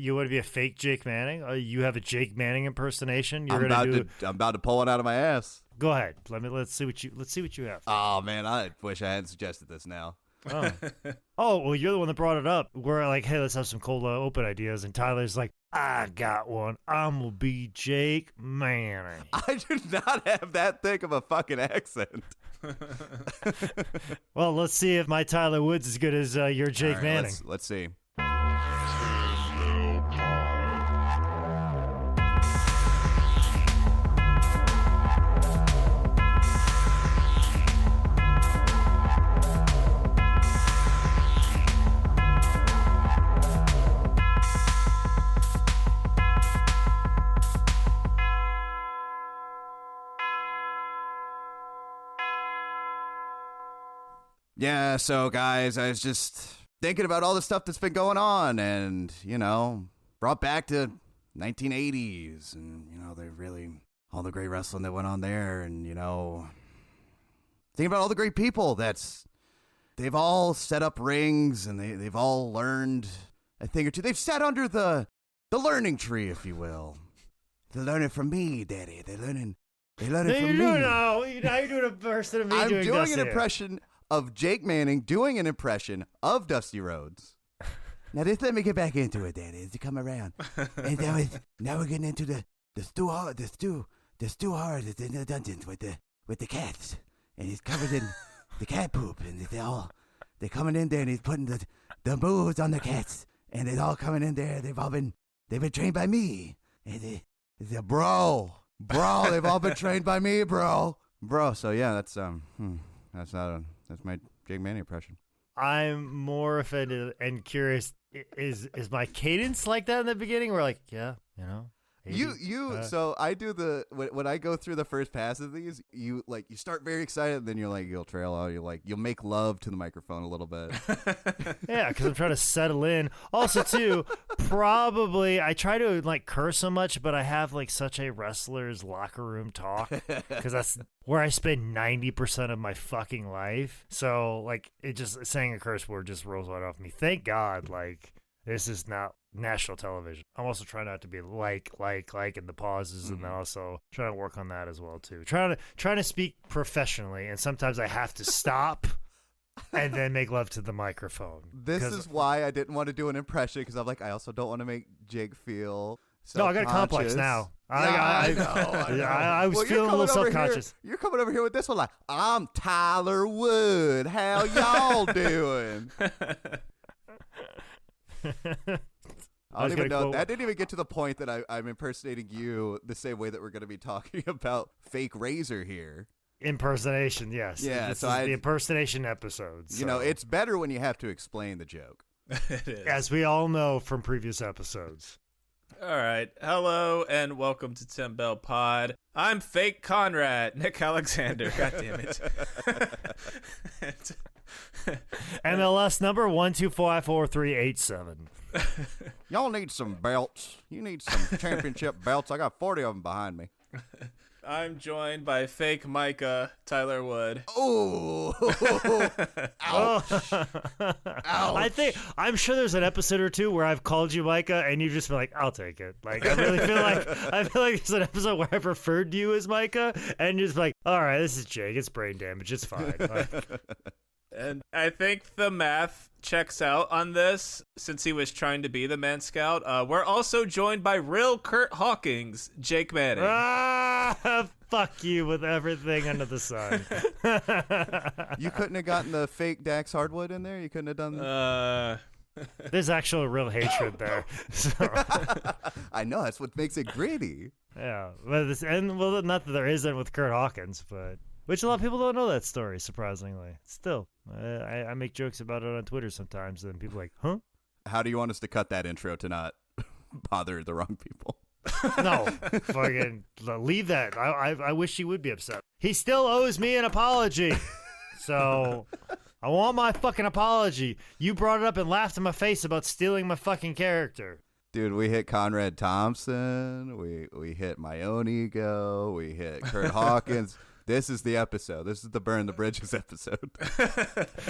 You want to be a fake Jake Manning? You have a Jake Manning impersonation? I'm about to pull one out of my ass. Go ahead. Let's see what you have. Oh man, I wish I hadn't suggested this now. Oh, well, you're the one that brought it up. We're like, hey, let's have some cold open ideas. And Tyler's like, I got one. I'm going to be Jake Manning. I do not have that thick of a fucking accent. Well, let's see if my Tyler Wood's as good as your Jake right, Manning. Let's see. Yeah, so guys, I was just thinking about all the stuff that's been going on and, brought back to 1980s and, they really, all the great wrestling that went on there and, thinking about all the great people they've all set up rings and they've all learned a thing or two. They've sat under the learning tree, if you will. They're learning from me, Daddy. They're learning from me. Now you're doing a person of me I'm doing an here. impression of Jake Manning doing an impression of Dusty Rhodes. Now, just let me get back into it, Daddy, as you come around. And now we're getting into the stew hard that's in the dungeons with the cats. And he's covered in the cat poop. And they're coming in there and he's putting the moves on the cats. And they're all coming in there. They've been trained by me. And they're bro, they've all been trained by me, bro. So yeah, that's my Jake Manning impression. I'm more offended and curious. Is my cadence like that in the beginning? We're like, yeah, 80, So I do when I go through the first pass of these, you start very excited, and then you'll trail out. You'll make love to the microphone a little bit. Yeah, because I'm trying to settle in. Also, too, probably I try to curse so much, but I have such a wrestler's locker room talk because that's where I spend 90% of my fucking life. So it just saying a curse word just rolls right off me. Thank God, this is not national television. I'm also trying not to be like in the pauses, and then also trying to work on that as well too. Trying to speak professionally, and sometimes I have to stop and then make love to the microphone. This is why I didn't want to do an impression, because I'm like, I also don't want to make Jake feel No, I got a complex now. I know. I was feeling a little self-conscious. You're coming over here with this one like, I'm Tyler Wood. How y'all doing? I don't even know. That didn't even get to the point that I'm impersonating you the same way that we're going to be talking about fake Razor here. Impersonation, yes. Yeah, this is the impersonation episodes. So. It's better when you have to explain the joke. It is. As we all know from previous episodes. All right. Hello and welcome to Tim Bell Pod. I'm fake Conrad, Nick Alexander. God damn it. MLS number 1254387. Y'all need some belts. You need some championship belts. I got 40 of them behind me. I'm joined by fake Micah, Tyler Wood. Oh, ouch. Ouch. I'm sure there's an episode or two where I've called you Micah and you've just been like, I'll take it. I really feel like there's an episode where I've referred to you as Micah and you're just like, all right, this is Jake. It's brain damage. It's fine. And I think the math checks out on this, since he was trying to be the Man Scout. We're also joined by real Kurt Hawkins, Jake Manning. Fuck you with everything under the sun. You couldn't have gotten the fake Dax Hardwood in there? You couldn't have done There's actual real hatred there. So. I know, that's what makes it gritty. Yeah. Well, not that there isn't with Kurt Hawkins, but... Which a lot of people don't know that story, surprisingly. Still, I make jokes about it on Twitter sometimes, and people are like, huh? How do you want us to cut that intro to not bother the wrong people? No, fucking leave that. I wish he would be upset. He still owes me an apology. So I want my fucking apology. You brought it up and laughed in my face about stealing my fucking character. Dude, we hit Conrad Thompson. We hit my own ego. We hit Kurt Hawkins. This is the episode. This is the Burn the Bridges episode.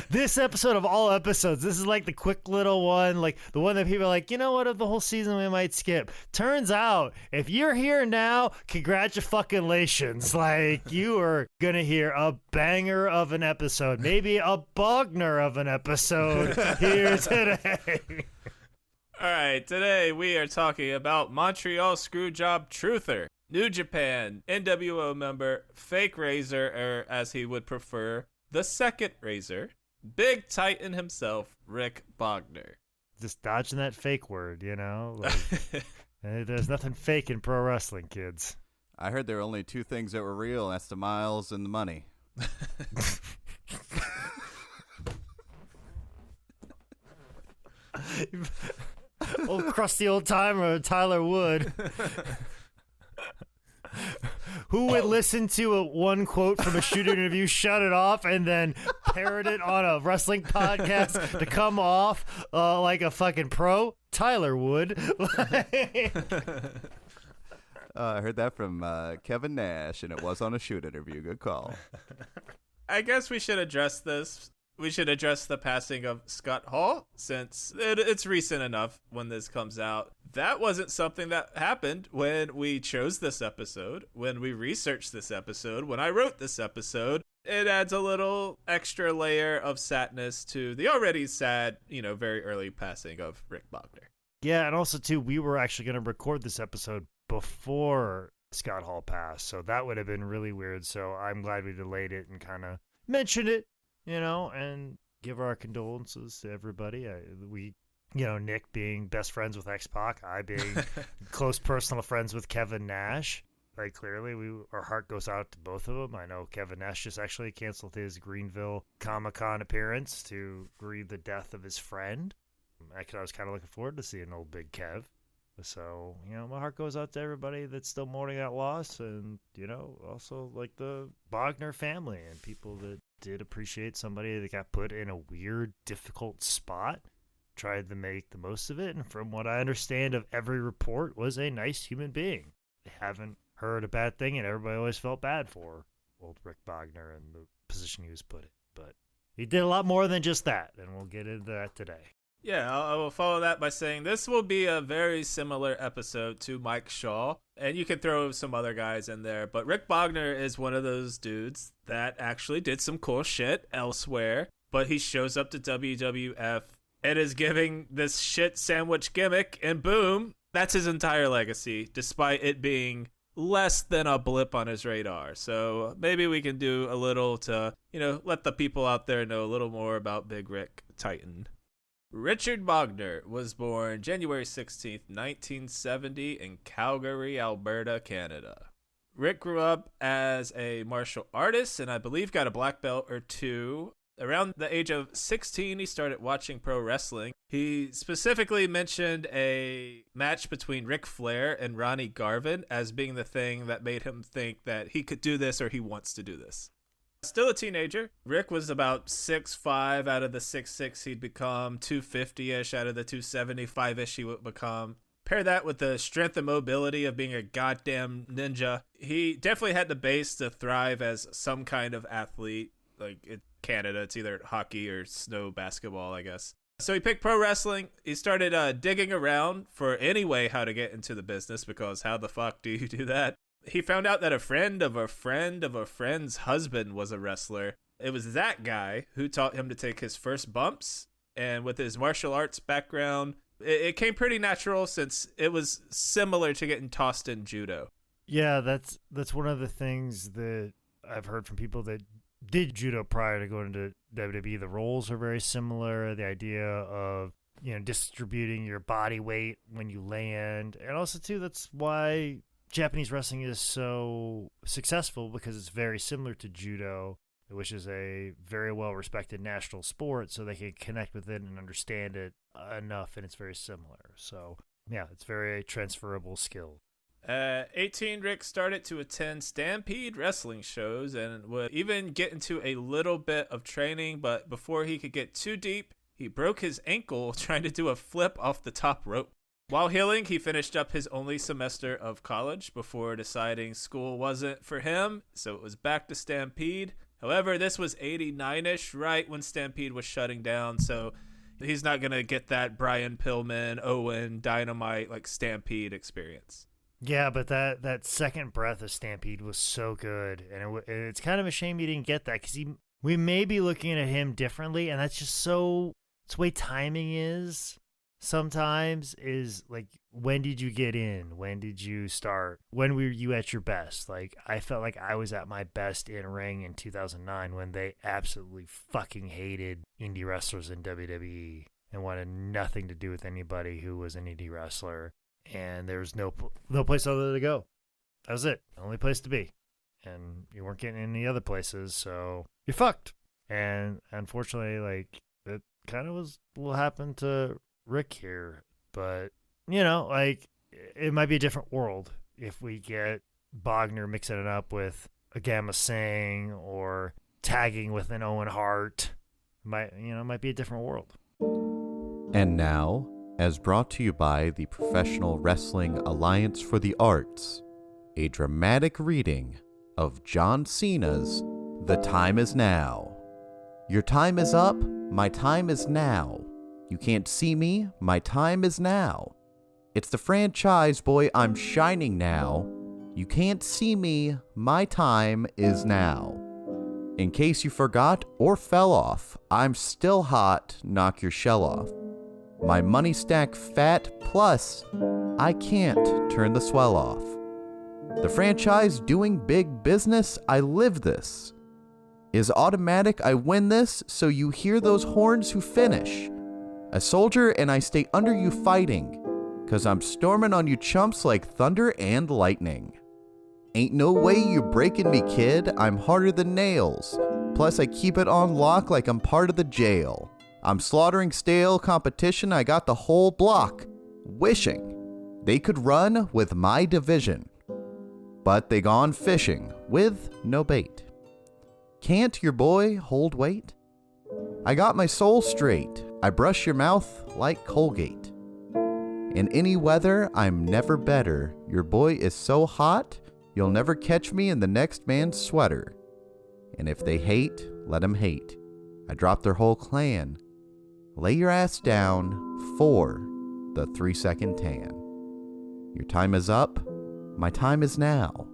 This episode of all episodes, this is like the quick little one, like the one that people are like, you know what, of the whole season we might skip. Turns out, if you're here now, congratulations. Like, you are going to hear a banger of an episode, maybe a Bognar of an episode here today. All right, today we are talking about Montreal Screwjob Truther, New Japan, NWO member, fake Razor, or as he would prefer, the second Razor, Big Titan himself, Rick Bognar. Just dodging that fake word, you know? Like, there's nothing fake in pro wrestling, kids. I heard there were only two things that were real, and that's the miles and the money. Old crusty old timer, Tyler Wood. Who would listen to one quote from a shoot interview, shut it off, and then parrot it on a wrestling podcast to come off like a fucking pro? Tyler Wood. I heard that from Kevin Nash, and it was on a shoot interview. Good call. I guess we should address this. We should address the passing of Scott Hall, since it's recent enough when this comes out. That wasn't something that happened when we chose this episode, when we researched this episode, when I wrote this episode. It adds a little extra layer of sadness to the already sad, very early passing of Rick Bognar. Yeah, and also, too, we were actually going to record this episode before Scott Hall passed, so that would have been really weird. So I'm glad we delayed it and kind of mentioned it. And give our condolences to everybody. Nick being best friends with X-Pac, I being close personal friends with Kevin Nash. Like, clearly, our heart goes out to both of them. I know Kevin Nash just actually canceled his Greenville Comic-Con appearance to grieve the death of his friend. I was kind of looking forward to seeing old Big Kev. So, my heart goes out to everybody that's still mourning that loss, and, also, like, the Bognar family and people that did appreciate somebody that got put in a weird, difficult spot, tried to make the most of it, and from what I understand of every report, was a nice human being. They haven't heard a bad thing, and everybody always felt bad for old Rick Bognar and the position he was put in. But he did a lot more than just that, and we'll get into that today. Yeah, I will follow that by saying this will be a very similar episode to Mike Shaw, and you can throw some other guys in there, but Rick Bognar is one of those dudes that actually did some cool shit elsewhere, but he shows up to WWF and is giving this shit sandwich gimmick, and boom, that's his entire legacy, despite it being less than a blip on his radar. So maybe we can do a little to, let the people out there know a little more about Big Rick Titan. Richard Bognar was born January 16th, 1970 in Calgary, Alberta, Canada. Rick grew up as a martial artist and I believe got a black belt or two. Around the age of 16, he started watching pro wrestling. He specifically mentioned a match between Ric Flair and Ronnie Garvin as being the thing that made him think that he could do this or he wants to do this. Still a teenager, Rick was about 6'5" out of the 6'6" he'd become, 250-ish out of the 275-ish he would become. Pair that with the strength and mobility of being a goddamn ninja. He definitely had the base to thrive as some kind of athlete. Like in Canada, it's either hockey or snow basketball, I guess. So he picked pro wrestling. He started digging around for any way how to get into the business, because how the fuck do you do that? He found out that a friend of a friend of a friend's husband was a wrestler. It was that guy who taught him to take his first bumps, and with his martial arts background, it came pretty natural since it was similar to getting tossed in judo. Yeah, that's one of the things that I've heard from people that did judo prior to going to WWE. The roles are very similar. The idea of, distributing your body weight when you land. And also, too, that's why Japanese wrestling is so successful, because it's very similar to judo, which is a very well-respected national sport, so they can connect with it and understand it enough, and it's very similar. So, yeah, it's very transferable skill. At 18, Rick started to attend Stampede wrestling shows and would even get into a little bit of training, but before he could get too deep, he broke his ankle trying to do a flip off the top rope. While healing, he finished up his only semester of college before deciding school wasn't for him, so it was back to Stampede. However, this was 89-ish, right when Stampede was shutting down, so he's not going to get that Brian Pillman, Owen, Dynamite, like Stampede experience. Yeah, but that second breath of Stampede was so good, and it's kind of a shame he didn't get that, because we may be looking at him differently, and that's just so... It's the way timing is sometimes, is like, when did you get in? When did you start? When were you at your best? Like, I felt like I was at my best in ring in 2009 when they absolutely fucking hated indie wrestlers in WWE and wanted nothing to do with anybody who was an indie wrestler. And there was no place other to go. That was it. The only place to be. And you weren't getting any other places, so you're fucked. And unfortunately, like, it kind of was what happened to Rick here. But, you know, like, it might be a different world if we get Bognar mixing it up with a Gamma Singh or tagging with an Owen Hart. It might be a different world. And now, as brought to you by the Professional Wrestling Alliance for the Arts, a dramatic reading of John Cena's The Time Is Now. Your time is up, my time is now. You can't see me, my time is now. It's the franchise, boy, I'm shining now. You can't see me, my time is now. In case you forgot or fell off, I'm still hot, knock your shell off. My money stack fat, plus I can't turn the swell off. The franchise doing big business, I live this. Is automatic, I win this, so you hear those horns who finish. A soldier and I stay under you fighting, 'cause I'm storming on you chumps like thunder and lightning. Ain't no way you breaking me, kid, I'm harder than nails. Plus I keep it on lock like I'm part of the jail. I'm slaughtering stale competition, I got the whole block, wishing they could run with my division. But they gone fishing with no bait. Can't your boy hold weight? I got my soul straight, I brush your mouth like Colgate. In any weather, I'm never better. Your boy is so hot, you'll never catch me in the next man's sweater. And if they hate, let 'em hate. I drop their whole clan. Lay your ass down for the 3-second tan. Your time is up, my time is now.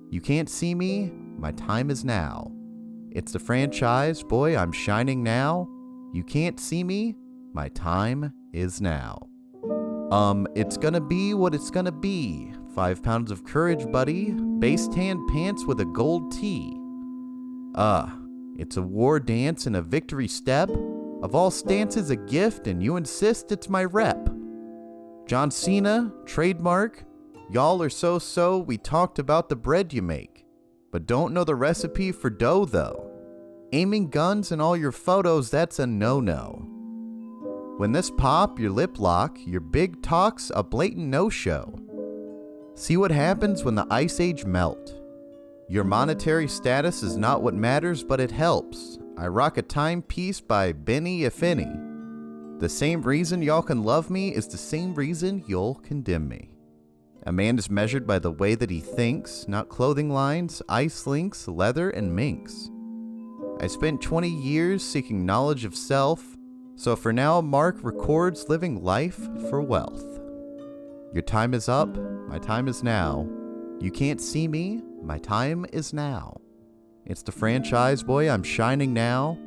You can't see me, my time is now. It's the franchise, boy, I'm shining now. You can't see me, my time is now. It's gonna be what it's gonna be. 5 pounds of courage, buddy. Base tan pants with a gold tee. It's a war dance and a victory step. Of all stances a gift and you insist it's my rep. John Cena, trademark. Y'all are so, we talked about the bread you make. But don't know the recipe for dough though. Aiming guns in all your photos, that's a no-no. When this pop, your lip lock, your big talk's a blatant no-show. See what happens when the Ice Age melt. Your monetary status is not what matters, but it helps. I rock a timepiece by Benny if any. The same reason y'all can love me is the same reason you'll condemn me. A man is measured by the way that he thinks, not clothing lines, ice links, leather, and minks. I spent 20 years seeking knowledge of self, so for now Mark records living life for wealth. Your time is up, my time is now. You can't see me, my time is now. It's the franchise, boy, I'm shining now.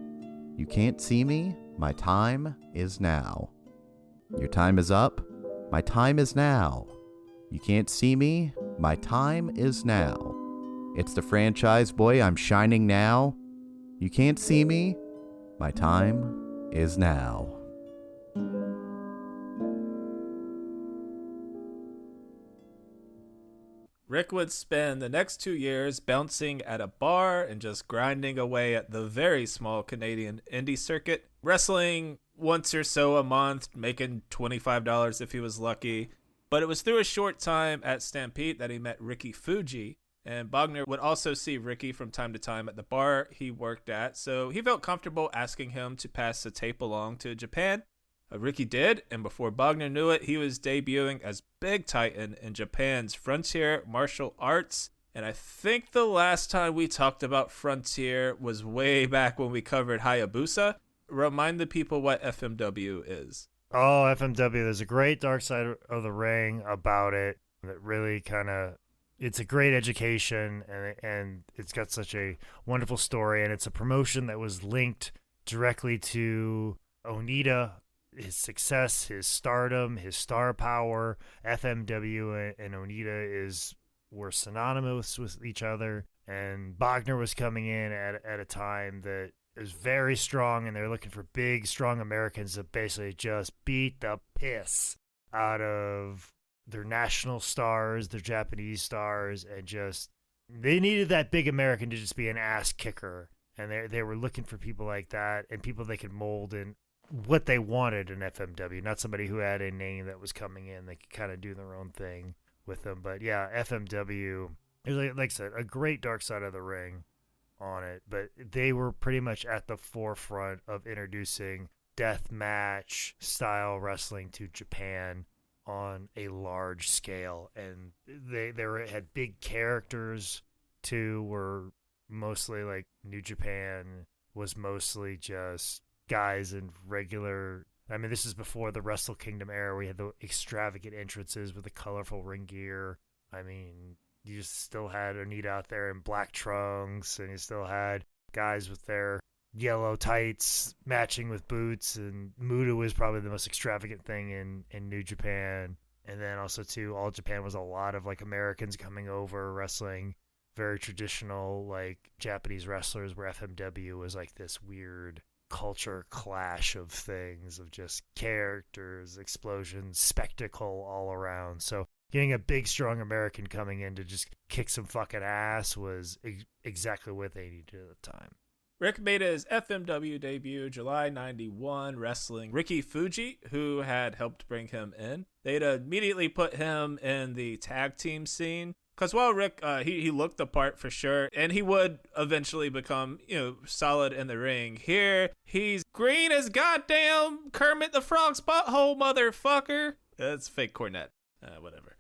You can't see me, my time is now. Your time is up, my time is now. You can't see me, my time is now. It's the franchise, boy, I'm shining now. You can't see me, my time is now. Rick would spend the next 2 years bouncing at a bar and just grinding away at the very small Canadian indie circuit, wrestling once or so a month, making $25 if he was lucky. But it was through a short time at Stampede that he met Ricky Fuji, and Bognar would also see Ricky from time to time at the bar he worked at, so he felt comfortable asking him to pass the tape along to Japan. Ricky did, and before Bognar knew it, he was debuting as Big Titan in Japan's Frontier Martial Arts. And I think the last time we talked about Frontier was way back when we covered Hayabusa. Remind the people what FMW is. Oh, FMW, there's a great Dark Side of the Ring about it that really kind of, it's a great education, and it's got such a wonderful story, and it's a promotion that was linked directly to Onita, his success, his stardom, his star power. FMW and Onita were synonymous with each other, and Bognar was coming in at a time that is very strong, and they're looking for big, strong Americans to basically just beat the piss out of their national stars, their Japanese stars, and just, they needed that big American to just be an ass kicker, and they were looking for people like that, and people they could mold in what they wanted in FMW, not somebody who had a name that was coming in. They could kind of do their own thing with them. But yeah, FMW, like I said, a great Dark Side of the Ring on it, but they were pretty much at the forefront of introducing death match style wrestling to Japan on a large scale, and they had big characters too. Were mostly like New Japan was mostly just guys in regular, I mean, this is before the Wrestle Kingdom era. We had the extravagant entrances with the colorful ring gear. I mean, you still had Onita out there in black trunks, and you still had guys with their yellow tights matching with boots, and Muda was probably the most extravagant thing in New Japan. And then also too, All Japan was a lot of like Americans coming over wrestling very traditional like Japanese wrestlers, where FMW was like this weird culture clash of things, of just characters, explosions, spectacle all around. So getting a big, strong American coming in to just kick some fucking ass was exactly what they needed at the time. Rick made his FMW debut July 91, wrestling Ricky Fuji, who had helped bring him in. They'd immediately put him in the tag team scene, because while Rick, he looked the part for sure, and he would eventually become, solid in the ring. Here, he's green as goddamn Kermit the Frog's butthole, motherfucker. That's fake cornet. Whatever.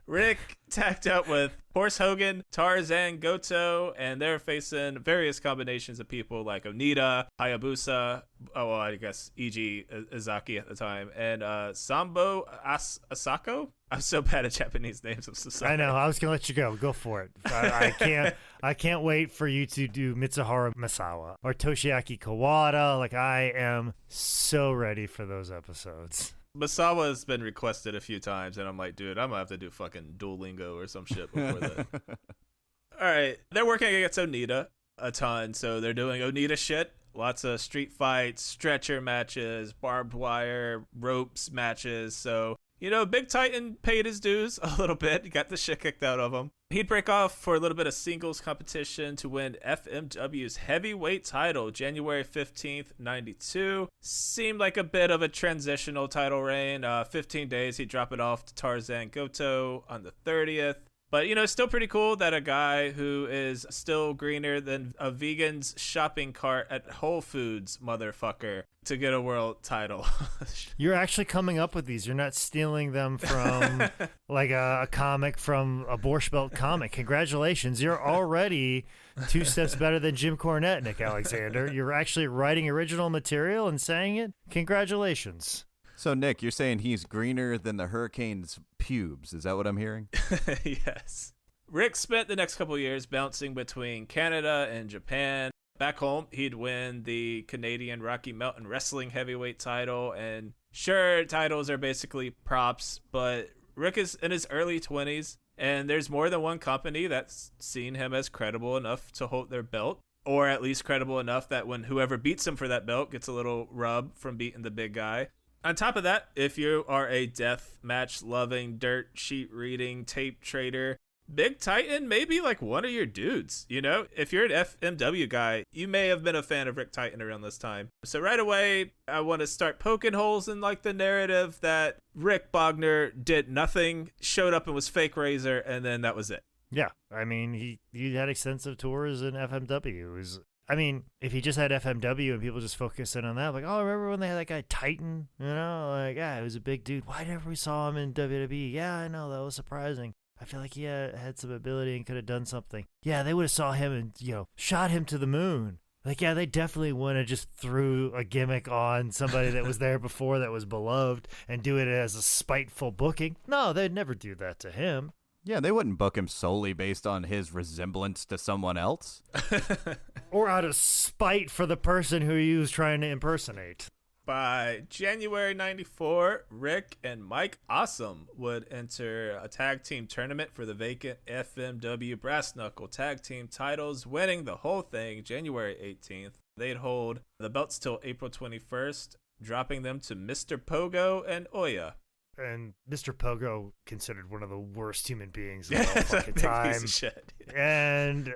Rick tagged up with Horse Hogan, Tarzan, Goto, and they're facing various combinations of people like Onita, Hayabusa, I guess E.G. Izaki at the time, and Sambo Asako. I'm so bad at Japanese names. I'm so sorry. I know. I was gonna let you go. Go for it. I can't wait for you to do Mitsuharu Misawa or Toshiaki Kawada. Like, I am so ready for those episodes. Misawa has been requested a few times, and I'm like, dude, I'm gonna have to do fucking Duolingo or some shit before that. All right, they're working against Onita a ton, so they're doing Onita shit. Lots of street fights, stretcher matches, barbed wire, ropes matches. So, Big Titan paid his dues a little bit. He got the shit kicked out of him. He'd break off for a little bit of singles competition to win FMW's heavyweight title January 15th, 92. Seemed like a bit of a transitional title reign. 15 days, he'd drop it off to Tarzan Goto on the 30th. But, still pretty cool that a guy who is still greener than a vegan's shopping cart at Whole Foods, motherfucker, to get a world title. You're actually coming up with these. You're not stealing them from like a comic from a Borscht Belt comic. Congratulations. You're already 2 steps better than Jim Cornette, Nick Alexander. You're actually writing original material and saying it. Congratulations. So, Nick, you're saying he's greener than the hurricane's pubes. Is that what I'm hearing? Yes. Rick spent the next couple of years bouncing between Canada and Japan. Back home, he'd win the Canadian Rocky Mountain Wrestling heavyweight title. And sure, titles are basically props, but Rick is in his early 20s, and there's more than one company that's seen him as credible enough to hold their belt, or at least credible enough that when whoever beats him for that belt gets a little rub from beating the big guy. On top of that, if you are a death match loving, dirt sheet reading, tape trader, Big Titan may be like one of your dudes. If you're an FMW guy, you may have been a fan of Rick Titan around this time. So right away, I want to start poking holes in like the narrative that Rick Bognar did nothing, showed up and was fake Razor, and then that was it. Yeah, I mean, he had extensive tours in FMW. It was I mean, if he just had FMW and people just focusing on that, like, oh, remember when they had that guy Titan? You know, like, yeah, he was a big dude. Why never we saw him in WWE? Yeah, I know, that was surprising. I feel like he had some ability and could have done something. Yeah, they would have saw him and, shot him to the moon. Like, yeah, they definitely wouldn't have just threw a gimmick on somebody that was there before that was beloved and do it as a spiteful booking. No, they'd never do that to him. Yeah, they wouldn't book him solely based on his resemblance to someone else. Or out of spite for the person who he was trying to impersonate. By January 94, Rick and Mike Awesome would enter a tag team tournament for the vacant FMW Brass Knuckle tag team titles, winning the whole thing January 18th. They'd hold the belts till April 21st, dropping them to Mr. Pogo and Oya. And Mr. Pogo considered one of the worst human beings of all fucking Big time. piece of shit. And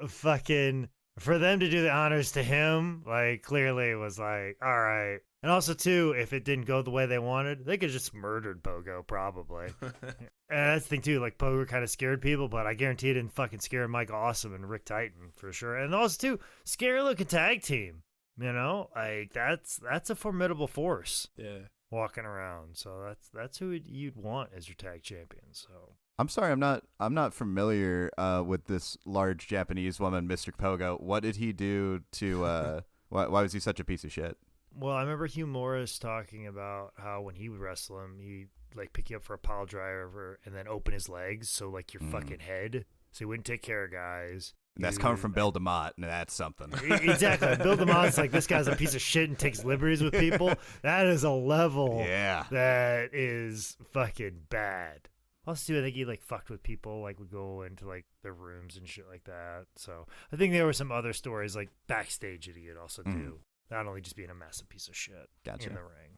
fucking for them to do the honors to him, like, clearly it was like, all right. And also, too, if it didn't go the way they wanted, they could have just murdered Pogo, probably. And that's the thing, too. Like, Pogo kind of scared people, but I guarantee it didn't fucking scare Mike Awesome and Rick Titan, for sure. And also, too, scary-looking tag team. You know? Like, that's a formidable force. Yeah. Walking around, so that's who you'd want as your tag champion. So I'm sorry, I'm not familiar with this large Japanese woman, Mr. Pogo. What did he do to? Why was he such a piece of shit? Well, I remember Hugh Morris talking about how when he would wrestle him, he'd like pick you up for a pile driver and then open his legs, so like your fucking head, so he wouldn't take care of guys. That's coming from Bill DeMott, and that's something. Exactly. Bill DeMott's like, this guy's a piece of shit and takes liberties with people. That is a level that is fucking bad. Also, too, I think he like fucked with people, like would go into like their rooms and shit like that. So I think there were some other stories like backstage that he could also do. Not only just being a massive piece of shit in the ring.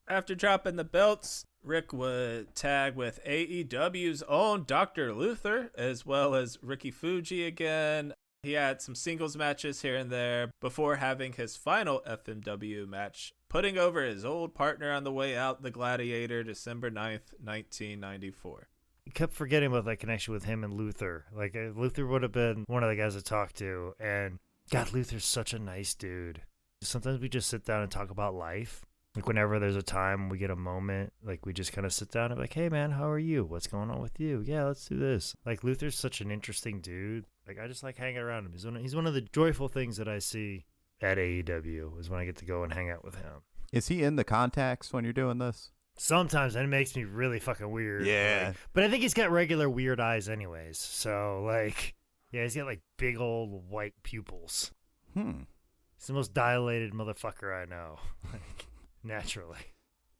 After dropping the belts, Rick would tag with AEW's own Dr. Luther, as well as Ricky Fuji again. He had some singles matches here and there before having his final FMW match, putting over his old partner on the way out, the Gladiator, December 9th, 1994. You kept forgetting about that connection with him and Luther. Like, Luther would have been one of the guys to talk to, and God, Luther's such a nice dude. Sometimes we just sit down and talk about life. Like, whenever there's a time we get a moment, like, we just kind of sit down and be like, hey, man, how are you? What's going on with you? Yeah, let's do this. Like, Luther's such an interesting dude. Like, I just like hanging around him. He's one of the joyful things that I see at AEW is when I get to go and hang out with him. Is he in the contacts when you're doing this? Sometimes, and it makes me really fucking weird. Yeah. Like, but I think he's got regular weird eyes anyways. So, like, yeah, he's got, like, big old white pupils. He's the most dilated motherfucker I know. Like, naturally.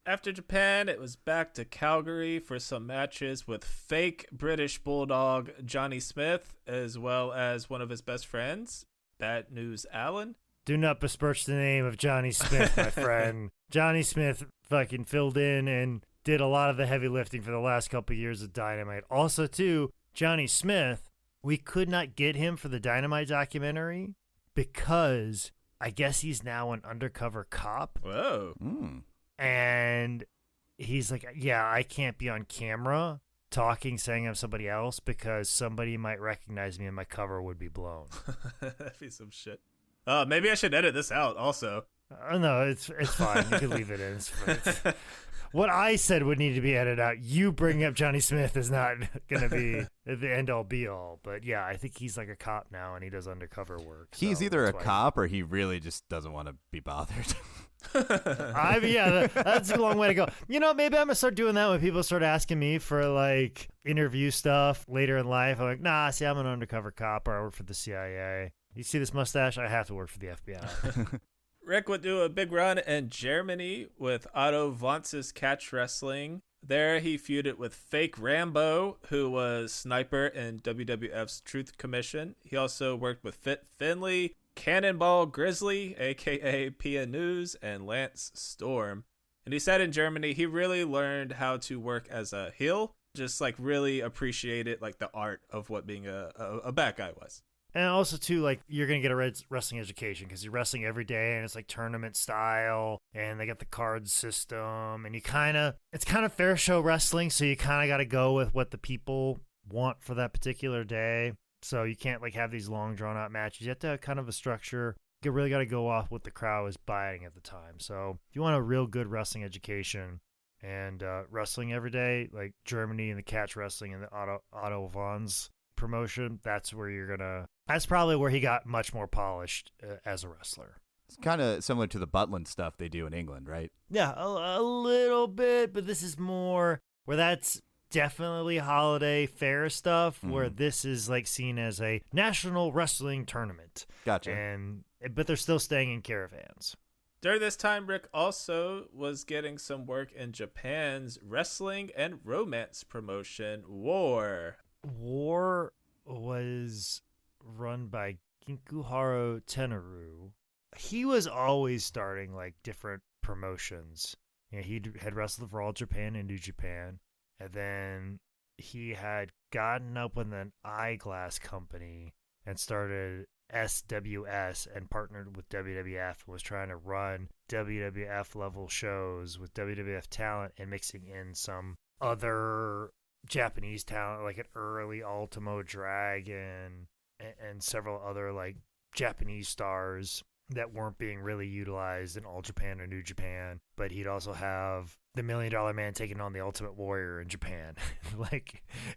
After Japan, it was back to Calgary for some matches with fake British Bulldog Johnny Smith, as well as one of his best friends, Bad News Allen. Do not besmirch the name of Johnny Smith, my friend. Johnny Smith fucking filled in and did a lot of the heavy lifting for the last couple of years of Dynamite. Also, too, Johnny Smith, we could not get him for the Dynamite documentary because I guess he's now an undercover cop. Whoa. And he's like, yeah, I can't be on camera talking, saying I'm somebody else because somebody might recognize me and my cover would be blown. That'd be some shit. Maybe I should edit this out also. No, it's fine. You can leave it in. It's what I said would need to be edited out. You bringing up Johnny Smith is not going to be the end-all, be-all. But, yeah, I think he's like a cop now, and he does undercover work. He's either a cop or he really just doesn't want to be bothered. That's a long way to go. You know, maybe I'm going to start doing that when people start asking me for, like, interview stuff later in life. I'm like, nah, see, I'm an undercover cop or I work for the CIA. You see this mustache? I have to work for the FBI. Rick would do a big run in Germany with Otto Wanz's Catch Wrestling. There he feuded with Fake Rambo, who was Sniper in WWF's Truth Commission. He also worked with Fit Finley, Cannonball Grizzly, a.k.a. Pia News, and Lance Storm. And he said in Germany he really learned how to work as a heel, just like really appreciated like the art of what being a bad guy was. And also, too, like, you're going to get a wrestling education because you're wrestling every day and it's like tournament style and they got the card system and it's kind of fair show wrestling. So you kind of got to go with what the people want for that particular day. So you can't like have these long drawn out matches. You have to have kind of a structure. You really got to go off what the crowd is buying at the time. So if you want a real good wrestling education and wrestling every day, like Germany and the catch wrestling and the Otto Vaughn's promotion, that's probably where he got much more polished as a wrestler. It's kind of similar to the Butland stuff they do in England, right? Yeah, a little bit, but this is more where that's definitely holiday fair stuff, where this is like seen as a national wrestling tournament. Gotcha. But they're still staying in caravans. During this time, Rick also was getting some work in Japan's wrestling and romance promotion, War. War was run by Ginkuharo Tenaru. He was always starting like different promotions. You know, he had wrestled for All Japan and New Japan, and then he had gotten up with an eyeglass company and started SWS and partnered with WWF and was trying to run WWF level shows with WWF talent and mixing in some other Japanese talent like an early Ultimo Dragon and several other like Japanese stars that weren't being really utilized in All Japan or New Japan. But he'd also have the $1 Million Man taking on the Ultimate Warrior in Japan.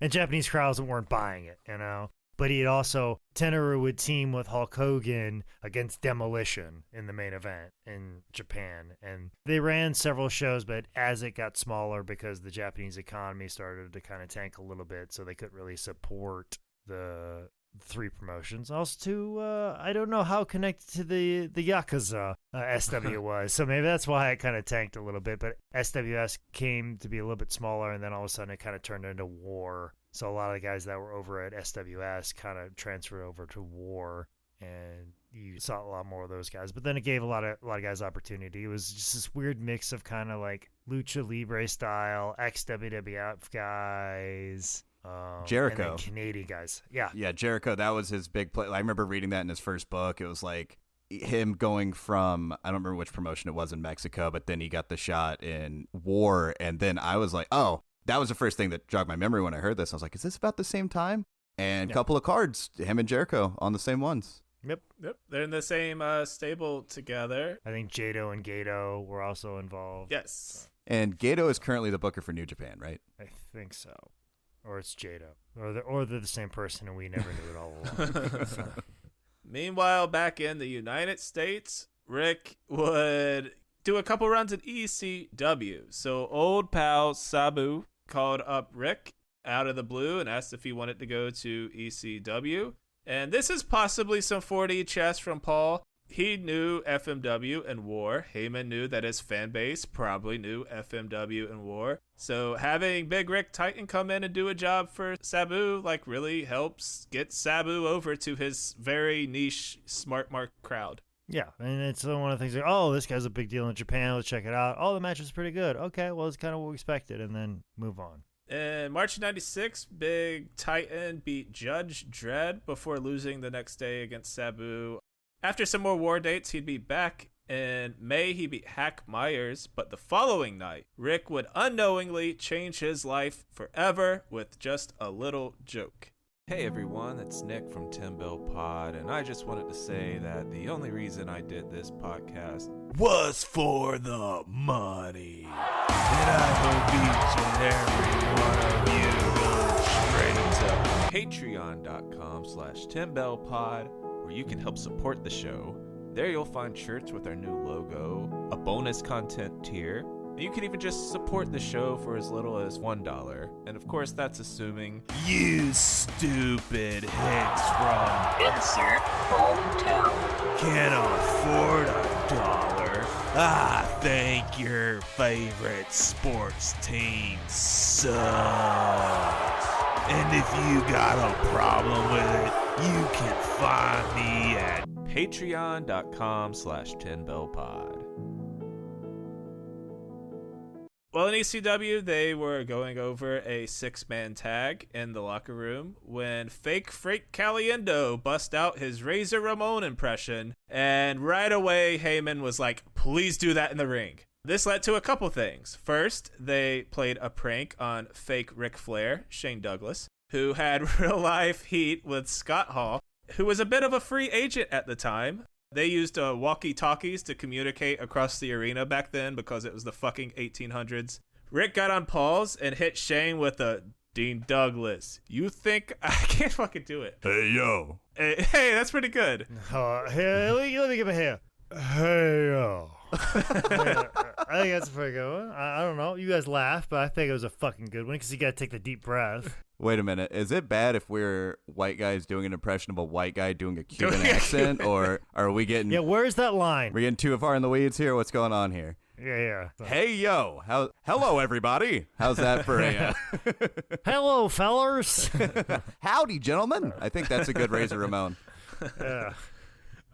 And Japanese crowds weren't buying it, you know? But he'd also, Tenaru would team with Hulk Hogan against Demolition in the main event in Japan. And they ran several shows, but as it got smaller because the Japanese economy started to kind of tank a little bit, so they couldn't really support the three promotions. Also, too, I don't know how connected to the Yakuza SW was, so maybe that's why it kind of tanked a little bit. But SWS came to be a little bit smaller, and then all of a sudden it kind of turned into War. So a lot of the guys that were over at SWS kind of transferred over to War, and you saw a lot more of those guys. But then it gave a lot of guys opportunity. It was just this weird mix of kind of like lucha libre style, ex-WWF guys, Jericho, and then Canadian guys. Yeah, Jericho. That was his big play. I remember reading that in his first book. It was like him going from, I don't remember which promotion it was in Mexico, but then he got the shot in War, and then I was like, oh. That was the first thing that jogged my memory when I heard this. I was like, is this about the same time? And a couple of cards, him and Jericho on the same ones. Yep. They're in the same stable together. I think Jado and Gato were also involved. Yes. And Gato is currently the booker for New Japan, right? I think so. Or it's Jado. Or they're the same person and we never knew it all along. So. Meanwhile, back in the United States, Rick would do a couple runs at ECW. So old pal Sabu called up Rick out of the blue and asked if he wanted to go to ECW. And this is possibly some 4D chess from Paul. He knew FMW and War. Heyman knew that his fan base probably knew FMW and War. So having Big Rick Titan come in and do a job for Sabu like really helps get Sabu over to his very niche smart mark crowd. Yeah, and it's one of the things like, oh, this guy's a big deal in Japan. Let's check it out. Oh, the match was pretty good. Okay, well, it's kind of what we expected, and then move on. In March 96, Big Titan beat Judge Dredd before losing the next day against Sabu. After some more War dates, he'd be back. In May, he beat Hack Myers, but the following night, Rick would unknowingly change his life forever with just a little joke. Hey everyone, it's Nick from Tim Bell Pod, and I just wanted to say that the only reason I did this podcast was for the money. And I hope each and every one of you goes straight to patreon.com/TimBellPod, where you can help support the show. There you'll find shirts with our new logo, a bonus content tier, and you can even just support the show for as little as $1. And of course, that's assuming you stupid hicks from insert hometown can't afford $1. Think your favorite sports team sucks. And if you got a problem with it, you can find me at patreon.com/10bellpod. Well, in ECW, they were going over a 6-man tag in the locker room when fake Frank Caliendo bust out his Razor Ramon impression, and right away Heyman was like, please do that in the ring. This led to a couple things. First, they played a prank on fake Ric Flair, Shane Douglas. who had real life heat with Scott Hall, who was a bit of a free agent at the time. They used walkie-talkies to communicate across the arena back then because it was the fucking 1800s. Rick got on pause and hit Shane with a Dean Douglas. You think I can't fucking do it? Hey, yo. Hey, that's pretty good. Hey, let me give it here. Hey, yo. Yeah, I think that's a pretty good one. I don't know. You guys laugh, but I think it was a fucking good one because you got to take the deep breath. Wait a minute. Is it bad if we're white guys doing an impression of a white guy doing a Cuban accent, or are we getting? Yeah, where's that line? We're getting too far in the weeds here. What's going on here? Yeah. Hey, yo. Hello, everybody. How's that for a? Hello, fellers. Howdy, gentlemen. I think that's a good Razor Ramon. Yeah.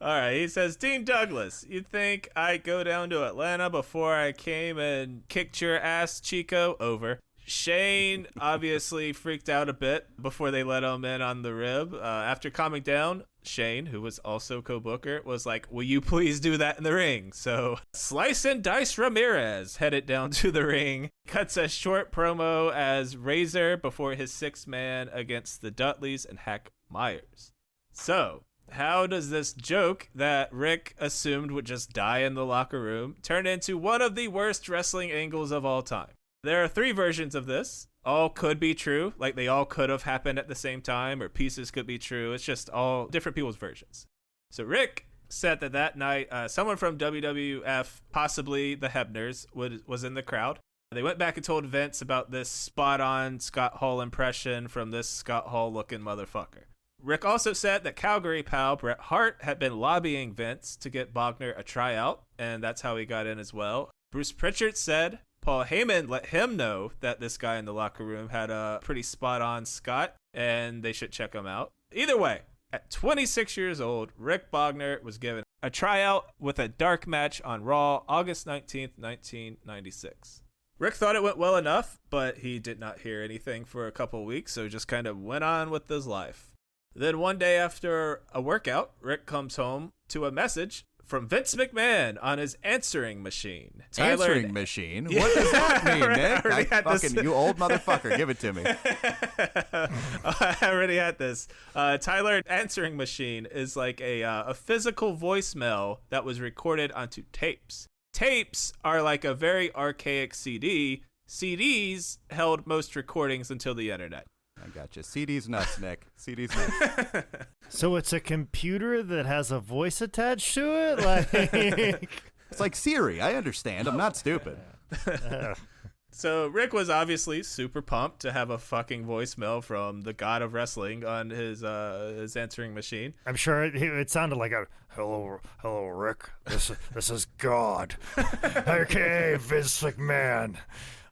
All right, he says, Dean Douglas, you think I'd go down to Atlanta before I came and kicked your ass, Chico? Over. Shane obviously freaked out a bit before they let him in on the rib. After calming down, Shane, who was also co-booker, was like, will you please do that in the ring? So Slice and Dice Ramirez headed down to the ring, cuts a short promo as Razor before his sixth man against the Dudleys and Hack Myers. So how does this joke that Rick assumed would just die in the locker room turn into one of the worst wrestling angles of all time? There are 3 versions of this. All could be true, like they all could have happened at the same time, or pieces could be true. It's just all different people's versions. So Rick said that night, someone from WWF, possibly the Hebners, was in the crowd. They went back and told Vince about this spot-on Scott Hall impression from this Scott Hall-looking motherfucker. Rick also said that Calgary pal Bret Hart had been lobbying Vince to get Bognar a tryout, and that's how he got in as well. Bruce Pritchard said Paul Heyman let him know that this guy in the locker room had a pretty spot-on Scott, and they should check him out. Either way, at 26 years old, Rick Bognar was given a tryout with a dark match on Raw, August 19th, 1996. Rick thought it went well enough, but he did not hear anything for a couple weeks, so just kind of went on with his life. Then one day after a workout, Rick comes home to a message from Vince McMahon on his answering machine. Answering machine? Yeah. What does that mean, Nick? You old motherfucker. Give it to me. I already had this. Tyler answering machine is like a physical voicemail that was recorded onto tapes. Tapes are like a very archaic CD. CDs held most recordings until the internet. I gotcha. CD's nuts, Nick. CD's nuts. So it's a computer that has a voice attached to it? Like it's like Siri. I understand. I'm not stupid. So Rick was obviously super pumped to have a fucking voicemail from the god of wrestling on his answering machine. I'm sure it sounded like a hello Rick. This is God, aka Vince McMahon.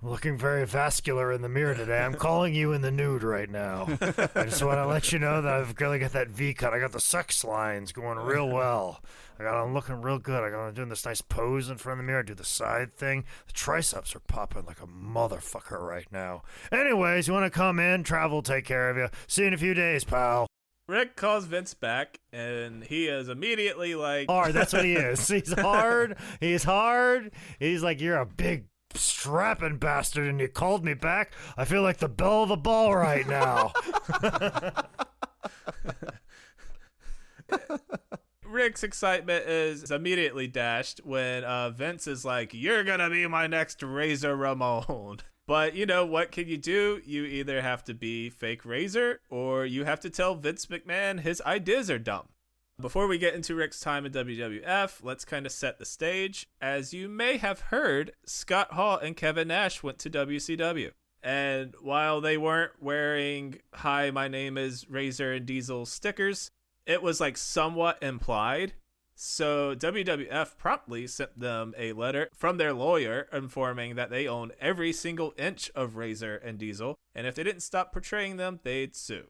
I'm looking very vascular in the mirror today. I'm calling you in the nude right now. I just want to let you know that I've really got that V cut. I got the sex lines going real well. I'm looking real good. I'm doing this nice pose in front of the mirror. I do the side thing. The triceps are popping like a motherfucker right now. Anyways, you want to come in? Travel will take care of you. See you in a few days, pal. Rick calls Vince back, and he is immediately like... Hard, that's what he is. He's hard. He's hard. He's like, you're a big strapping bastard, and you called me back. I feel like the belle of the ball right now. Rick's excitement is immediately dashed when Vince is like, you're gonna be my next Razor Ramon. But you know, what can you do? You either have to be fake Razor, or you have to tell Vince McMahon his ideas are dumb. Before we get into Rick's time in WWF, let's kind of set the stage. As you may have heard, Scott Hall and Kevin Nash went to WCW. And while they weren't wearing, hi, my name is Razor and Diesel stickers, it was like somewhat implied. So WWF promptly sent them a letter from their lawyer informing that they own every single inch of Razor and Diesel, and if they didn't stop portraying them, they'd sue.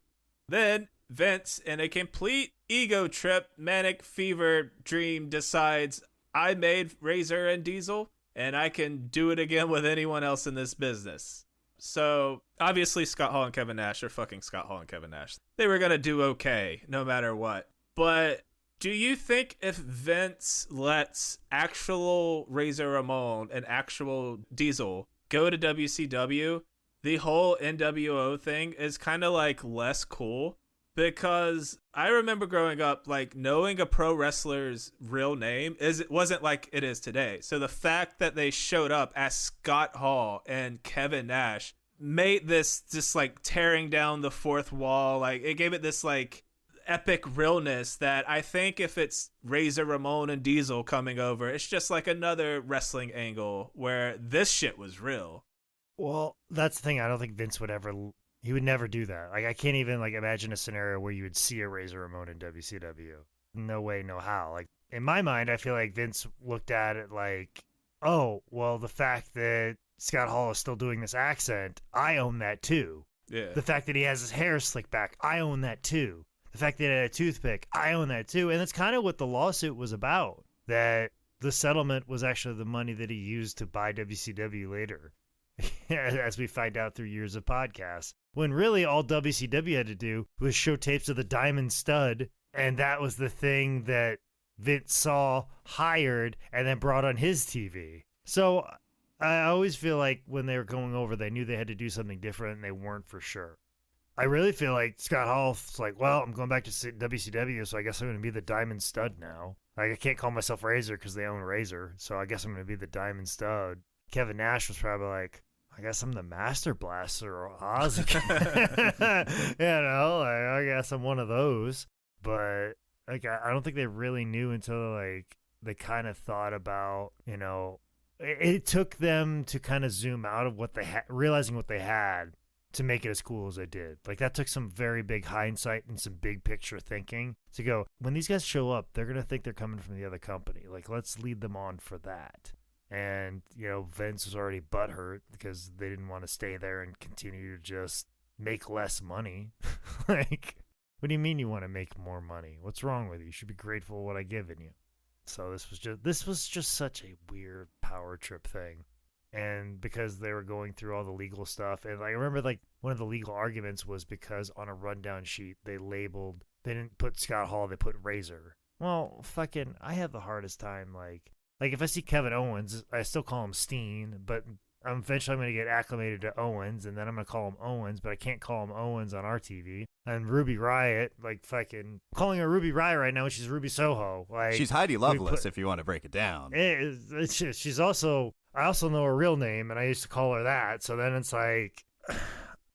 Then Vince, in a complete ego trip, manic fever dream, decides, I made Razor and Diesel, and I can do it again with anyone else in this business. So obviously Scott Hall and Kevin Nash are fucking Scott Hall and Kevin Nash. They were going to do okay no matter what. But do you think if Vince lets actual Razor Ramon and actual Diesel go to WCW, the whole NWO thing is kind of like less cool, because I remember growing up, like, knowing a pro wrestler's real name wasn't like it is today. So the fact that they showed up as Scott Hall and Kevin Nash made this just like tearing down the fourth wall. Like, it gave it this like epic realness that I think if it's Razor Ramon and Diesel coming over, it's just like another wrestling angle where this shit was real. Well, that's the thing. I don't think Vince would ever. He would never do that. Like, I can't even like imagine a scenario where you would see a Razor Ramon in WCW. No way, no how. Like, in my mind, I feel like Vince looked at it like, oh, well, the fact that Scott Hall is still doing this accent, I own that too. Yeah. The fact that he has his hair slicked back, I own that too. The fact that he had a toothpick, I own that too. And that's kind of what the lawsuit was about. That the settlement was actually the money that he used to buy WCW later. As we find out through years of podcasts. When really all WCW had to do was show tapes of the Diamond Stud, and that was the thing that Vince saw, hired, and then brought on his TV. So I always feel like when they were going over, they knew they had to do something different, and they weren't for sure. I really feel like Scott Hall's like, well, I'm going back to WCW, so I guess I'm going to be the Diamond Stud now. Like, I can't call myself Razor because they own Razor, so I guess I'm going to be the Diamond Stud. Kevin Nash was probably like, I guess I'm the Master Blaster or Ozzy. You know, like, I guess I'm one of those. But like, I don't think they really knew until like they kind of thought about, you know, it took them to kind of zoom out of what they had, realizing what they had to make it as cool as they did. Like, that took some very big hindsight and some big picture thinking to go, when these guys show up, they're going to think they're coming from the other company. Like, let's lead them on for that. And, you know, Vince was already butthurt because they didn't want to stay there and continue to just make less money. Like, what do you mean you want to make more money? What's wrong with you? You should be grateful for what I've given you. So this was just such a weird power trip thing. And because they were going through all the legal stuff, and I remember like one of the legal arguments was because on a rundown sheet they didn't put Scott Hall, they put Razor. Well, fucking, I have the hardest time like if I see Kevin Owens, I still call him Steen, but eventually I'm going to get acclimated to Owens, and then I'm going to call him Owens, but I can't call him Owens on our TV. And Ruby Riott, like fucking calling her Ruby Riott right now, she's Ruby Soho. Like, she's Heidi Lovelace, if you want to break it down. She's also, I also know her real name, and I used to call her that. So then it's like,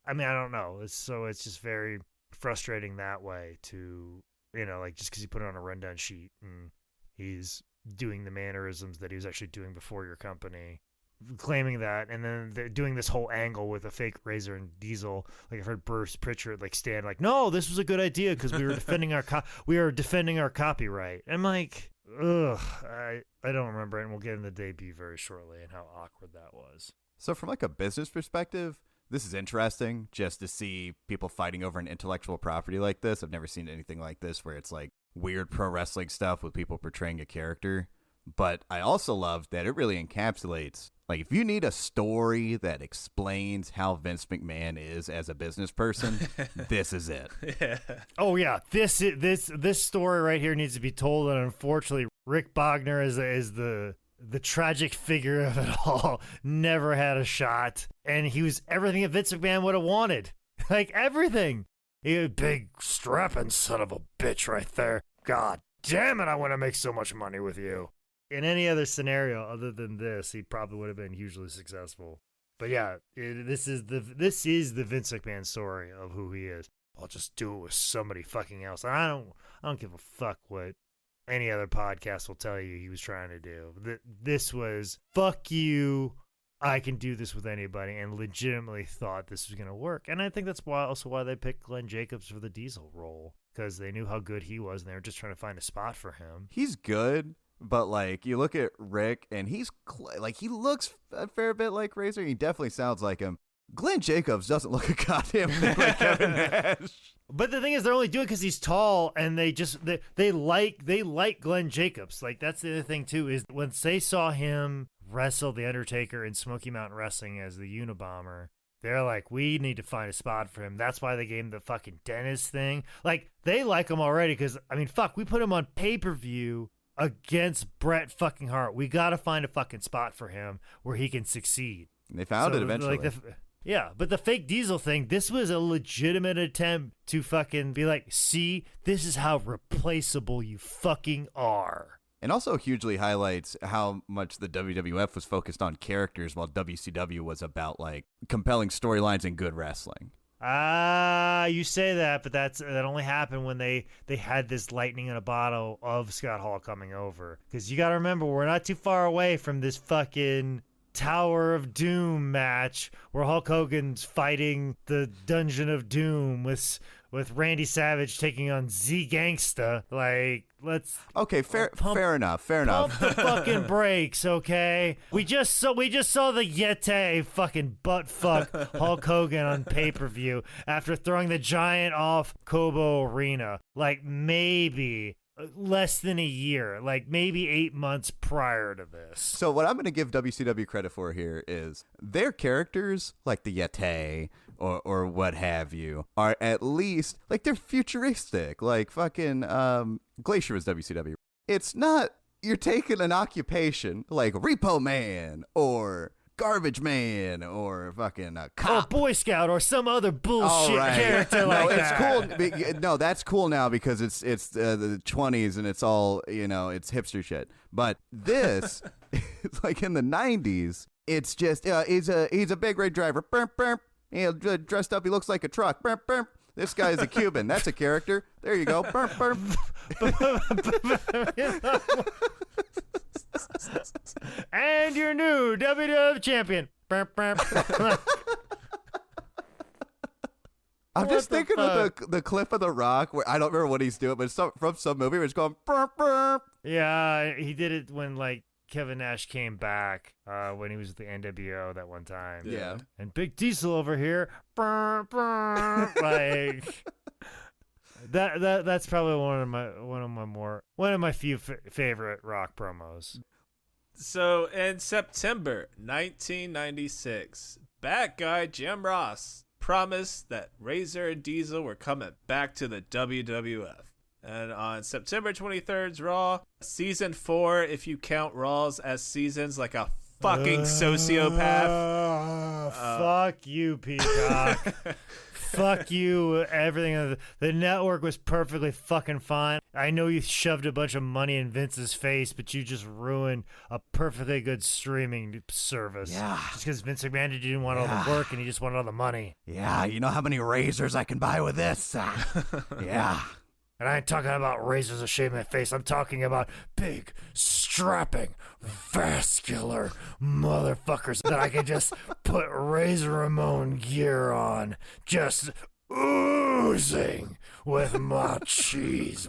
I mean, I don't know. It's just very frustrating that way to, you know, like just because you put it on a rundown sheet and he's doing the mannerisms that he was actually doing before your company, claiming that, and then they're doing this whole angle with a fake Razor and Diesel. Like, I've heard Bruce Pritchard like stand like, no, this was a good idea because we were defending our copyright. I'm like, ugh, I don't remember, and we'll get into the debut very shortly and how awkward that was. So from like a business perspective, this is interesting just to see people fighting over an intellectual property like this. I've never seen anything like this where it's like weird pro wrestling stuff with people portraying a character. But I also love that it really encapsulates, like, if you need a story that explains how Vince McMahon is as a business person, this is it. Yeah. Oh yeah, this story right here needs to be told, and unfortunately, Rick Bognar is the tragic figure of it all. Never had a shot, and he was everything that Vince McMahon would have wanted, like everything. He was a big strapping son of a bitch right there. God damn it, I want to make so much money with you. In any other scenario other than this, he probably would have been hugely successful. But yeah, this is the Vince McMahon story of who he is. I'll just do it with somebody fucking else. I don't give a fuck what any other podcast will tell you he was trying to do. This was, fuck you, I can do this with anybody, and legitimately thought this was going to work. And I think that's also why they picked Glenn Jacobs for the Diesel role, because they knew how good he was, and they were just trying to find a spot for him. He's good. But, like, you look at Rick, and he's, like, he looks a fair bit like Razor. He definitely sounds like him. Glenn Jacobs doesn't look a goddamn thing like Kevin Nash. But the thing is, they're only doing it because he's tall, and they like Glenn Jacobs. Like, that's the other thing, too, is once they saw him wrestle The Undertaker in Smoky Mountain Wrestling as the Unabomber, they're like, we need to find a spot for him. That's why they gave him the fucking dentist thing. Like, they like him already because, I mean, fuck, we put him on pay-per-view against Bret fucking Hart. We got to find a fucking spot for him where he can succeed. And they found it eventually. Yeah, but the fake Diesel thing, this was a legitimate attempt to fucking be like, see, this is how replaceable you fucking are. And also hugely highlights how much the WWF was focused on characters while WCW was about like compelling storylines and good wrestling. You say that, but that only happened when they had this lightning in a bottle of Scott Hall coming over. Because you got to remember, we're not too far away from this fucking Tower of Doom match where Hulk Hogan's fighting the Dungeon of Doom with Randy Savage taking on Z Gangsta. Like, let's okay, fair enough. Pump the fucking brakes, okay? We just saw the Yeti fucking butt fuck Hulk Hogan on pay-per-view after throwing the giant off Cobo Arena. Like, maybe less than a year, like maybe 8 months prior to this. So what I'm going to give WCW credit for here is their characters, like the Yeti or what have you, are at least, like, they're futuristic. Like fucking Glacier was WCW. It's not, you're taking an occupation like Repo Man or Garbage Man or fucking cop. Or Boy Scout or some other bullshit character like that. It's cool. No, that's cool now because it's the 20s and it's all, it's hipster shit. But this, it's like in the 90s, it's just, he's a big rig driver. Burp, burp. Dressed up, he looks like a truck. Burp, burp. This guy is a Cuban. That's a character. There you go. Burp, burp. And your new WWF champion. I'm just thinking of the clip of The Rock where I don't remember what he's doing, but it's from some movie where he's going burp, burp. Yeah, he did it when like Kevin Nash came back when he was with the NWO that one time. Yeah. And Big Diesel over here. Burp, burp. Like that's probably one of my few favorite Rock promos. So in September 1996, bad guy Jim Ross promised that Razor and Diesel were coming back to the WWF. And on September 23rd's Raw, season 4, if you count Raws as seasons, like a fucking sociopath. Fuck you, Peacock. Fuck you, everything. The network was perfectly fucking fine. I know you shoved a bunch of money in Vince's face, but you just ruined a perfectly good streaming service. Yeah. Just because Vince McMahon didn't want all the work and he just wanted all the money. Yeah, you know how many razors I can buy with this? Yeah. And I ain't talking about razors of shaving my face. I'm talking about big, strapping, vascular motherfuckers that I can just put Razor Ramon gear on, just oozing with machismo.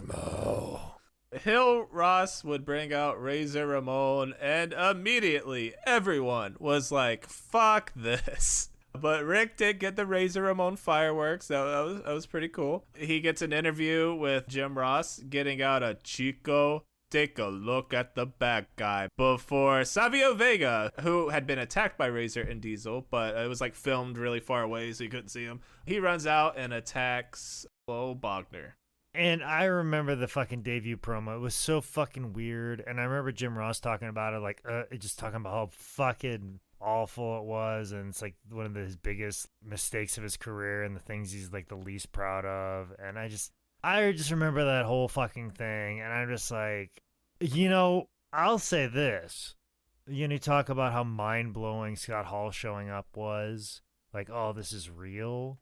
Hill Ross would bring out Razor Ramon, and immediately everyone was like, fuck this. But Rick did get the Razor Ramon fireworks. That was pretty cool. He gets an interview with Jim Ross, getting out a Chico, take a look at the bad guy, before Savio Vega, who had been attacked by Razor and Diesel, but it was like filmed really far away so you couldn't see him. He runs out and attacks Rick Bognar. And I remember the fucking debut promo. It was so fucking weird. And I remember Jim Ross talking about it, like, just talking about how fucking awful it was, and it's like one of his biggest mistakes of his career and the things he's like the least proud of. And I just remember that whole fucking thing, and I'm just like, I'll say this, you talk about how mind-blowing Scott Hall showing up was, like, oh, this is real.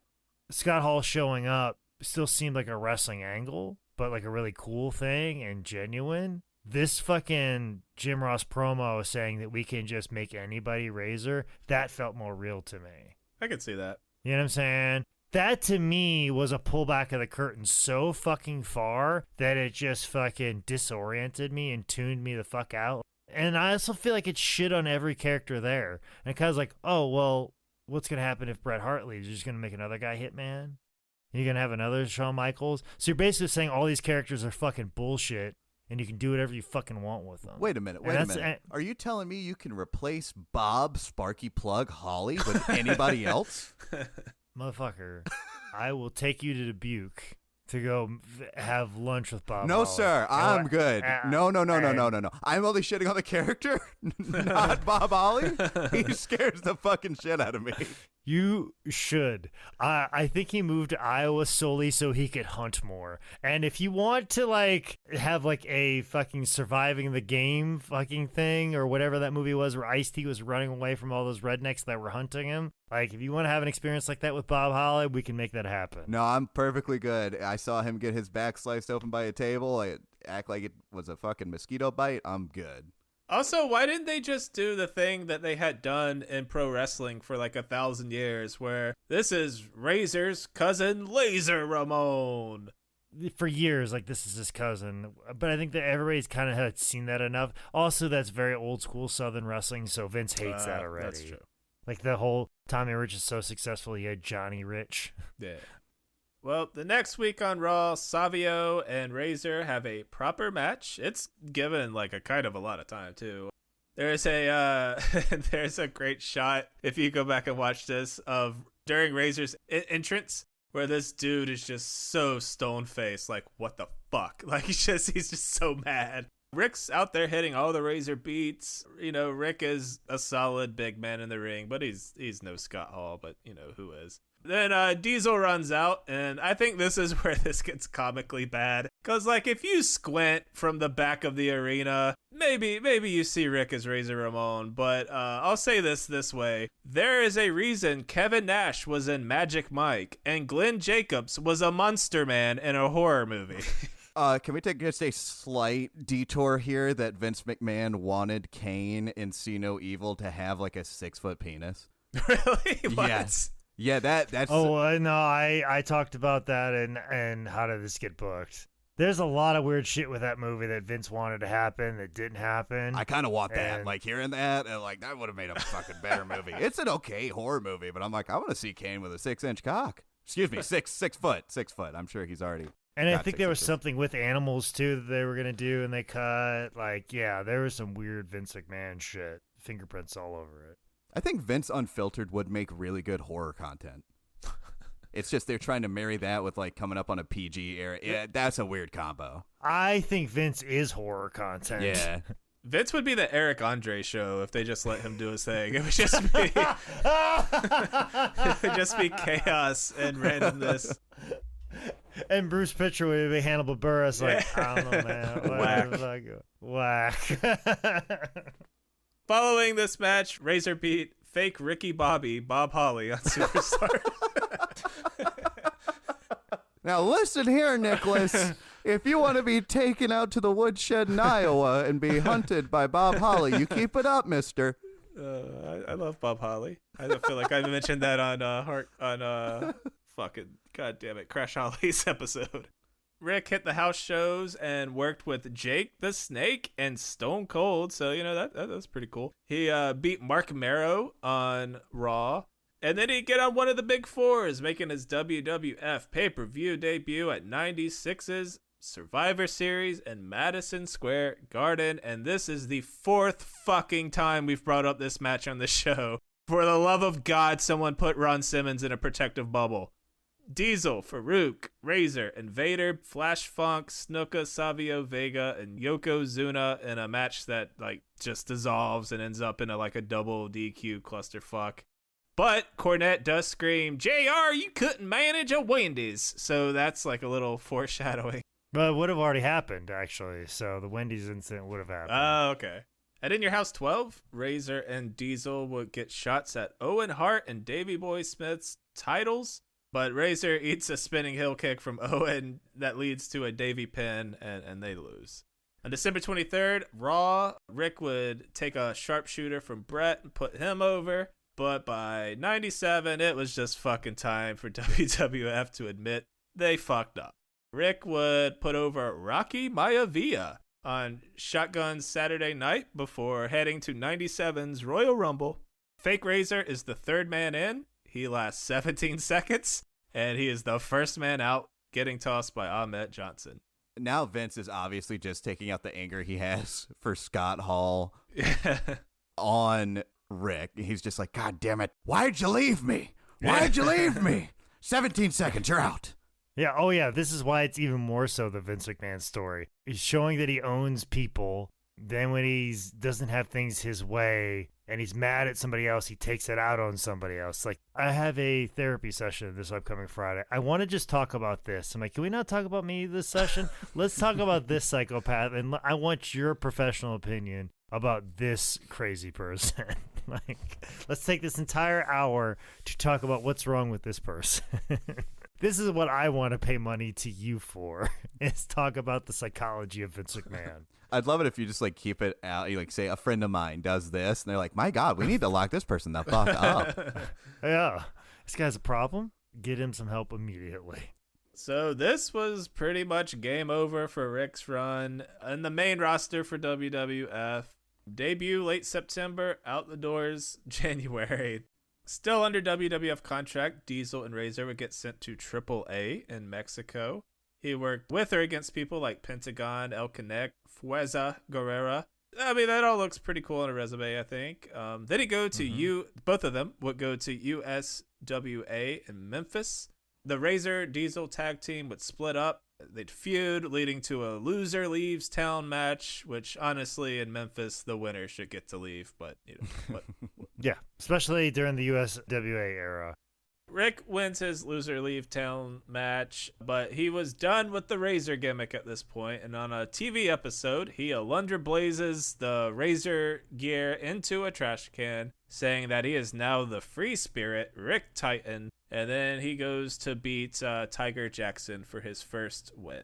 Scott Hall showing up still seemed like a wrestling angle, but like a really cool thing and genuine. This fucking Jim Ross promo saying that we can just make anybody Razor, that felt more real to me. I could see that. You know what I'm saying? That to me was a pullback of the curtain so fucking far that it just fucking disoriented me and tuned me the fuck out. And I also feel like it's shit on every character there. And it kind of like, oh, well, what's going to happen if Bret Hart leaves? You're just going to make another guy Hitman? You're going to have another Shawn Michaels? So you're basically saying all these characters are fucking bullshit, and you can do whatever you fucking want with them. Wait a minute. Are you telling me you can replace Bob Sparky Plug Holly with anybody else? Motherfucker, I will take you to Dubuque to go have lunch with Bob. No, Holly. sir. I'm good. No. I'm only shitting on the character, not Bob Holly. He scares the fucking shit out of me. You should. I think he moved to Iowa solely so he could hunt more. And if you want to like have like a fucking surviving the game fucking thing or whatever that movie was where Ice-T was running away from all those rednecks that were hunting him, like if you want to have an experience like that with Bob Holly, we can make that happen. No, I'm perfectly good. I saw him get his back sliced open by a table. I act like it was a fucking mosquito bite. I'm good. Also, why didn't they just do the thing that they had done in pro wrestling for like 1,000 years, where this is Razor's cousin, Razor Ramon? For years, like this is his cousin, but I think that everybody's kind of had seen that enough. Also, that's very old school Southern wrestling, so Vince hates that already. That's true. Like the whole Tommy Rich is so successful, he had Johnny Rich. Yeah. Well, the next week on Raw, Savio and Razor have a proper match. It's given like a kind of a lot of time too. There's a there's a great shot if you go back and watch this of during Razor's entrance where this dude is just so stone faced, like what the fuck? Like he's just so mad. Rick's out there hitting all the Razor beats. You know, Rick is a solid big man in the ring, but he's no Scott Hall, but you know who is. Then Diesel runs out, and I think this is where this gets comically bad. Because, like, if you squint from the back of the arena, maybe you see Rick as Razor Ramon, but I'll say this way. There is a reason Kevin Nash was in Magic Mike, and Glenn Jacobs was a Monster Man in a horror movie. Can we take just a slight detour here that Vince McMahon wanted Kane in See No Evil to have, like, a 6-foot penis? Really? What? Yes. Yeah, that's... Oh, no, I talked about that and how did this get booked. There's a lot of weird shit with that movie that Vince wanted to happen that didn't happen. I kind of want that. Like, hearing that, and like, that would have made a fucking better movie. It's an okay horror movie, but I'm like, I want to see Kane with a 6-inch cock. Excuse me, 6 foot. I'm sure he's already... And I think there was something with animals, too, that they were going to do, and they cut. Like, yeah, there was some weird Vince McMahon shit. Fingerprints all over it. I think Vince Unfiltered would make really good horror content. It's just they're trying to marry that with, like, coming up on a PG era. Yeah, that's a weird combo. I think Vince is horror content. Yeah. Vince would be the Eric Andre show if they just let him do his thing. It would just be, it would just be chaos and randomness. And Bruce Pitcher would be Hannibal Buress, like, I don't know, man. Whack. Following this match, Razor beat fake Ricky Bobby, Bob Holly, on Superstar. Now listen here, Nicholas. If you want to be taken out to the woodshed in Iowa and be hunted by Bob Holly, you keep it up, mister. I love Bob Holly. I feel like I mentioned that on fucking goddamn it, Crash Holly's episode. Rick hit the house shows and worked with Jake the Snake and Stone Cold, so you know that's pretty cool. He beat Mark Marrow on Raw, and then he'd get on one of the big fours, making his WWF pay-per-view debut at 96's Survivor Series in Madison Square Garden, and this is the 4th fucking time we've brought up this match on the show. For the love of God, someone put Ron Simmons in a protective bubble. Diesel, Farouk, Razor, Invader, Flash Funk, Snuka, Savio Vega, and Yokozuna in a match that like just dissolves and ends up in a double DQ clusterfuck. But Cornette does scream, JR, you couldn't manage a Wendy's. So that's like a little foreshadowing. But it would have already happened, actually. So the Wendy's incident would have happened. Oh, okay. And in Your House 12, Razor and Diesel would get shots at Owen Hart and Davey Boy Smith's titles. But Razor eats a spinning heel kick from Owen that leads to a Davey pin, and they lose. On December 23rd, Raw, Rick would take a sharpshooter from Brett and put him over. But by 97, it was just fucking time for WWF to admit they fucked up. Rick would put over Rocky Maivia on Shotgun's Saturday night before heading to 97's Royal Rumble. Fake Razor is the 3rd man in. He lasts 17 seconds, and he is the first man out, getting tossed by Ahmet Johnson. Now Vince is obviously just taking out the anger he has for Scott Hall on Rick. He's just like, God damn it. Why'd you leave me? Why'd you leave me? 17 seconds, you're out. Yeah, oh yeah, this is why it's even more so the Vince McMahon story. He's showing that he owns people. Then when he doesn't have things his way, and he's mad at somebody else, he takes it out on somebody else. Like, I have a therapy session this upcoming Friday. I want to just talk about this. I'm like, can we not talk about me this session? Let's talk about this psychopath, and I want your professional opinion about this crazy person. Like, let's take this entire hour to talk about what's wrong with this person. This is what I want to pay money to you for, is talk about the psychology of Vince McMahon. I'd love it if you just like keep it out. You like say a friend of mine does this, and they're like, "My God, we need to lock this person the fuck up." Yeah, this guy's a problem. Get him some help immediately. So this was pretty much game over for Rick's run in the main roster for WWF. Debut late September, out the doors January. Still under WWF contract, Diesel and Razor would get sent to AAA in Mexico. He worked with or against people like Pentagon, El Connect, Fuerza Guerrera. I mean, that all looks pretty cool on a resume, I think. Then he'd go to both of them would go to USWA in Memphis. The Razor Diesel tag team would split up. They'd feud, leading to a loser leaves town match, which honestly in Memphis, the winner should get to leave. But, Yeah, especially during the USWA era. Rick wins his loser leave town match, but he was done with the Razor gimmick at this point, and on a TV episode, he Alundra blazes the Razor gear into a trash can, saying that he is now the free spirit, Rick Titan, and then he goes to beat Tiger Jackson for his first win.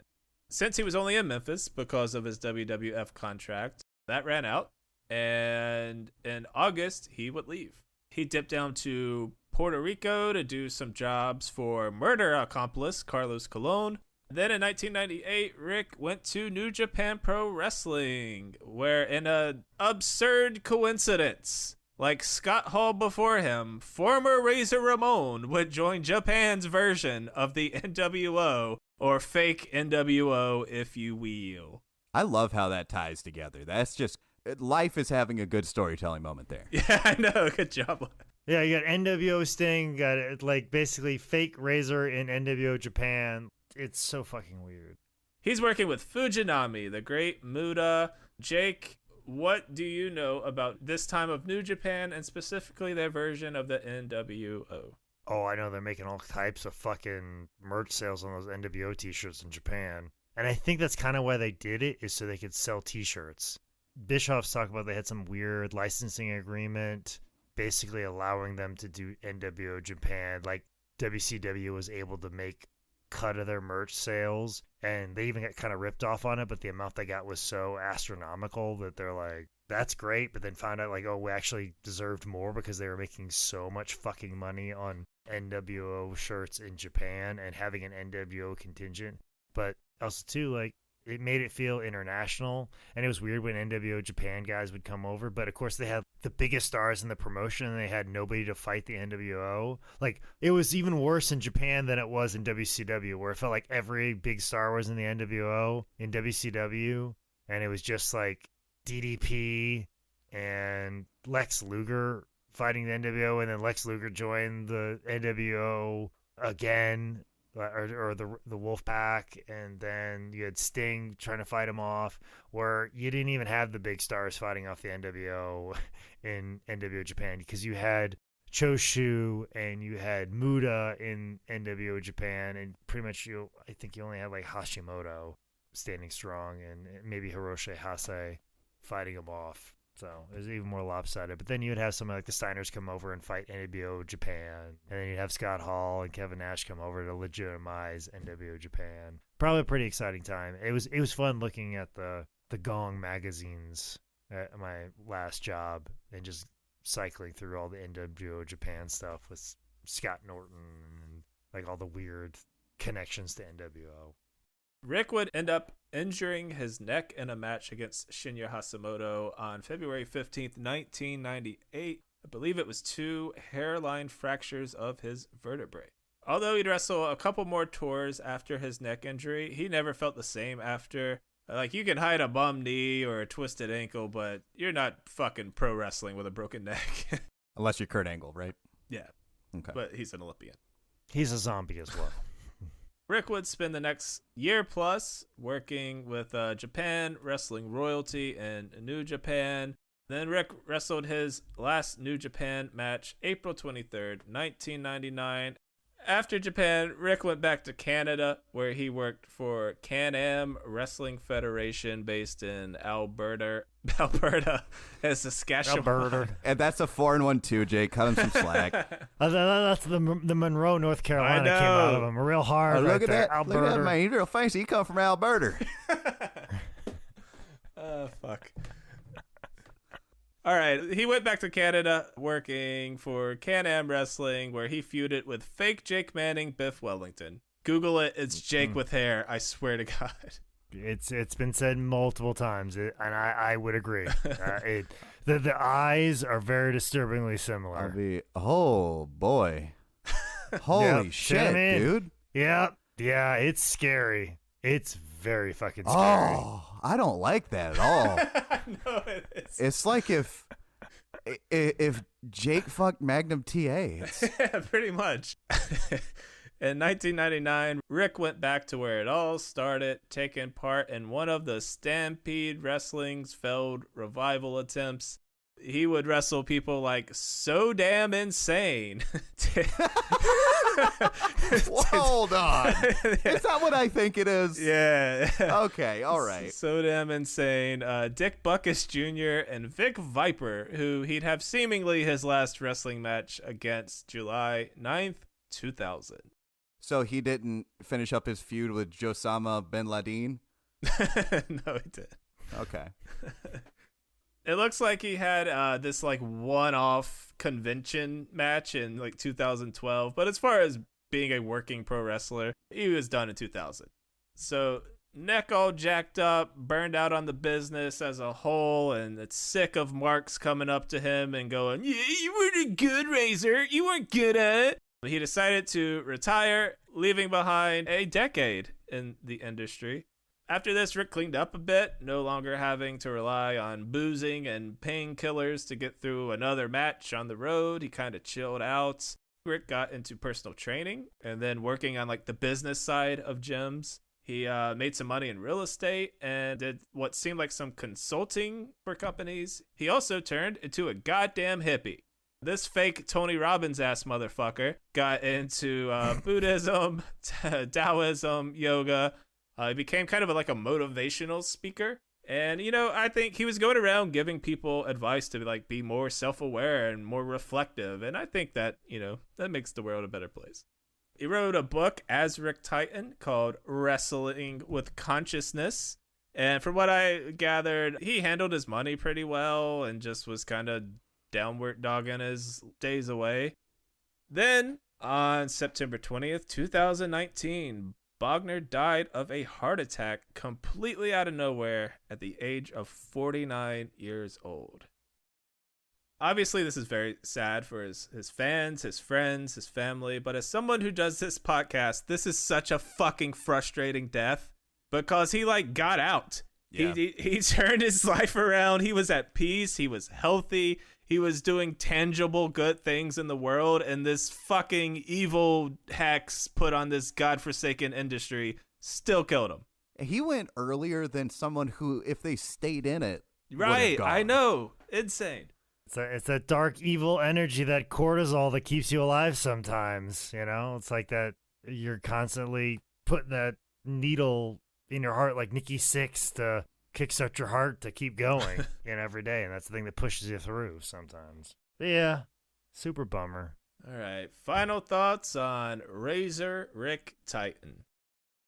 Since he was only in Memphis because of his WWF contract, that ran out, and in August, he would leave. He dipped down to Puerto Rico to do some jobs for murder accomplice Carlos Colon. Then in 1998, Rick went to New Japan Pro Wrestling, where in an absurd coincidence, like Scott Hall before him, former Razor Ramon would join Japan's version of the NWO, or fake NWO, if you will. I love how that ties together. That's just, life is having a good storytelling moment there. Yeah, I know. Good job. Yeah, you got NWO Sting, got like basically fake Razor in NWO Japan. It's so fucking weird. He's working with Fujinami, the great Muda. Jake, what do you know about this time of New Japan and specifically their version of the NWO? Oh, I know they're making all types of fucking merch sales on those NWO t-shirts in Japan. And I think that's kind of why they did it, is so they could sell t-shirts. Bischoff's talked about they had some weird licensing agreement basically allowing them to do NWO Japan. Like WCW was able to make cut of their merch sales, and they even got kind of ripped off on it, but the amount they got was so astronomical that they're like, that's great, but then found out like, oh, we actually deserved more because they were making so much fucking money on NWO shirts in Japan and having an NWO contingent. But also too, like, it made it feel international, and it was weird when NWO Japan guys would come over, but of course they had the biggest stars in the promotion and they had nobody to fight the NWO. Like, it was even worse in Japan than it was in WCW, where it felt like every big star was in the NWO in WCW, and it was just like DDP and Lex Luger fighting the NWO, and then Lex Luger joined the NWO again, or the Wolfpack, and then you had Sting trying to fight him off, where you didn't even have the big stars fighting off the NWO in NWO Japan, because you had Choshu and you had Muda in NWO Japan, and pretty much I think you only had like Hashimoto standing strong, and maybe Hiroshi Hase fighting him off. So it was even more lopsided. But then you would have somebody like the Steiners come over and fight NWO Japan. And then you'd have Scott Hall and Kevin Nash come over to legitimize NWO Japan. Probably a pretty exciting time. It was fun looking at the Gong magazines at my last job and just cycling through all the NWO Japan stuff with Scott Norton and like all the weird connections to NWO. Rick would end up injuring his neck in a match against Shinya Hashimoto on February 15th, 1998. I believe it was 2 hairline fractures of his vertebrae. Although he'd wrestle a couple more tours after his neck injury, he never felt the same after. Like, you can hide a bum knee or a twisted ankle, but you're not fucking pro wrestling with a broken neck. Unless you're Kurt Angle, right? Yeah. Okay. But he's an Olympian. He's a zombie as well. Rick would spend the next year plus working with Japan Wrestling Royalty in New Japan. Then Rick wrestled his last New Japan match April 23rd, 1999. After Japan, Rick went back to Canada, where he worked for Can-Am Wrestling Federation based in Alberta, as Saskatchewan. Alberta. And that's a 4-1 too, Jake. Cut him some slack. That's the Monroe, North Carolina I came out know. of him real hard. Look right at there. that. Alberta. Look at that, man. He's real fancy. He come from Alberta. Oh, fuck. All right, he went back to Canada working for Can-Am Wrestling, where he feuded with fake Jake Manning, Biff Wellington. Google it. It's Jake with hair. I swear to God. It's been said multiple times, and I would agree. The eyes are very disturbingly similar. Oh, boy. Holy Yep. shit, dude. Yeah, it's scary. It's very fucking scary. Oh, I don't like that at all. No, it is. It's like if Jake fucked Magnum TA. Yeah, pretty much. In 1999, Rick went back to where it all started, taking part in one of the Stampede Wrestling's failed revival attempts. He would wrestle people like So Damn Insane. Hold on. Is that what I think it is? Yeah. Okay, all right. So Damn Insane. Dick Buckus Jr. and Vic Viper, who he'd have seemingly his last wrestling match against July 9th, 2000. So he didn't finish up his feud with Josama bin Laden? No, he did. Okay. It looks like he had this like one-off convention match in like 2012, but as far as being a working pro wrestler, he was done in 2000. So neck all jacked up, burned out on the business as a whole, and it's sick of marks coming up to him and going, "Yeah, you weren't good, Razor. You weren't good at it." He decided to retire, leaving behind a decade in the industry. After this, Rick cleaned up a bit, no longer having to rely on boozing and painkillers to get through another match on the road. He kind of chilled out. Rick got into personal training and then working on like the business side of gyms. He made some money in real estate and did what seemed like some consulting for companies. He also turned into a goddamn hippie. This fake Tony Robbins ass motherfucker got into Buddhism, Taoism, yoga. He became kind of like a motivational speaker. And, you know, I think he was going around giving people advice to like be more self-aware and more reflective. And I think that, you know, that makes the world a better place. He wrote a book as Rick Titan called Wrestling with Consciousness. And from what I gathered, he handled his money pretty well and just was kind of downward dogging his days away. Then on September 20th, 2019, Bognar died of a heart attack completely out of nowhere at the age of 49 years old. Obviously, this is very sad for his fans, his friends, his family, but as someone who does this podcast, this is such a fucking frustrating death because he like got out. Yeah. He turned his life around. He was at peace. He was healthy. He was doing tangible good things in the world, and this fucking evil hex put on this godforsaken industry still killed him. He went earlier than someone who, if they stayed in it, right? I know, insane. It's that dark, evil energy, that cortisol that keeps you alive sometimes. You know, it's like that you're constantly putting that needle in your heart, like Nikki Sixx, to kickstart your heart to keep going every day, and that's the thing that pushes you through sometimes. But yeah, super bummer. All right, final thoughts on Razor Rick Titan.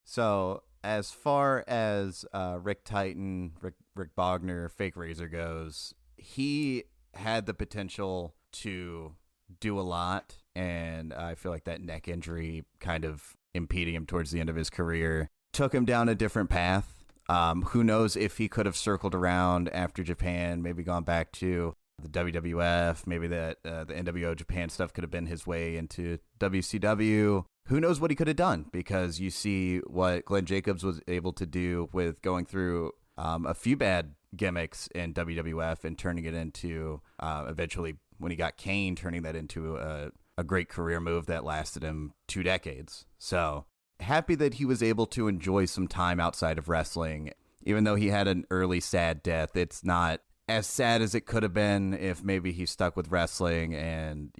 So as far as Rick Titan, Rick Bognar, fake Razor goes, he had the potential to do a lot, and I feel like that neck injury kind of impeding him towards the end of his career took him down a different path. Who knows if he could have circled around after Japan, maybe gone back to the WWF, maybe that the NWO Japan stuff could have been his way into WCW. Who knows what he could have done, because you see what Glenn Jacobs was able to do with going through a few bad gimmicks in WWF and turning it into, eventually when he got Kane, turning that into a great career move that lasted him 2 decades. So happy that he was able to enjoy some time outside of wrestling. Even though he had an early sad death, it's not as sad as it could have been if maybe he stuck with wrestling and,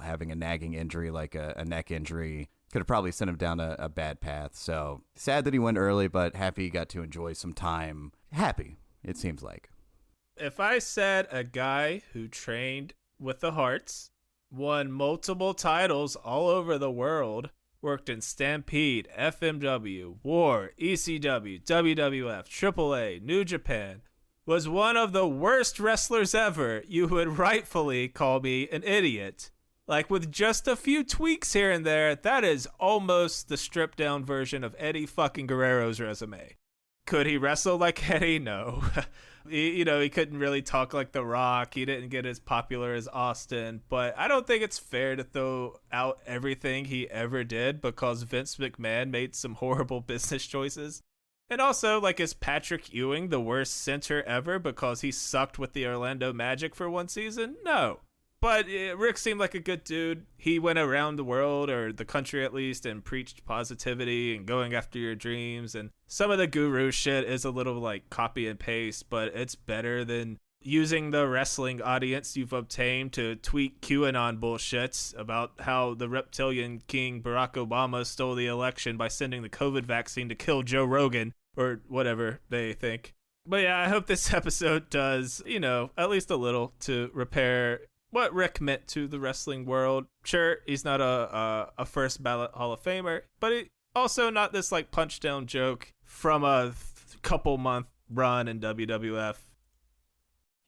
having a nagging injury like a neck injury could have probably sent him down a bad path. So sad that he went early, but happy he got to enjoy some time. Happy, it seems like. If I said a guy who trained with the Hearts, won multiple titles all over the world, worked in Stampede, FMW, War, ECW, WWF, AAA, New Japan, was one of the worst wrestlers ever, you would rightfully call me an idiot. Like, with just a few tweaks here and there, that is almost the stripped down version of Eddie fucking Guerrero's resume. Could he wrestle like Eddie? No. He couldn't really talk like The Rock. He didn't get as popular as Austin. But I don't think it's fair to throw out everything he ever did because Vince McMahon made some horrible business choices. And also, like, is Patrick Ewing the worst center ever because he sucked with the Orlando Magic for one season? No. But Rick seemed like a good dude. He went around the world, or the country at least, and preached positivity and going after your dreams. And some of the guru shit is a little like copy and paste, but it's better than using the wrestling audience you've obtained to tweet QAnon bullshits about how the reptilian king Barack Obama stole the election by sending the COVID vaccine to kill Joe Rogan, or whatever they think. But yeah, I hope this episode does, at least a little to repair what Rick meant to the wrestling world. Sure, he's not a first ballot Hall of Famer, but he also not this like punch down joke from a couple month run in WWF.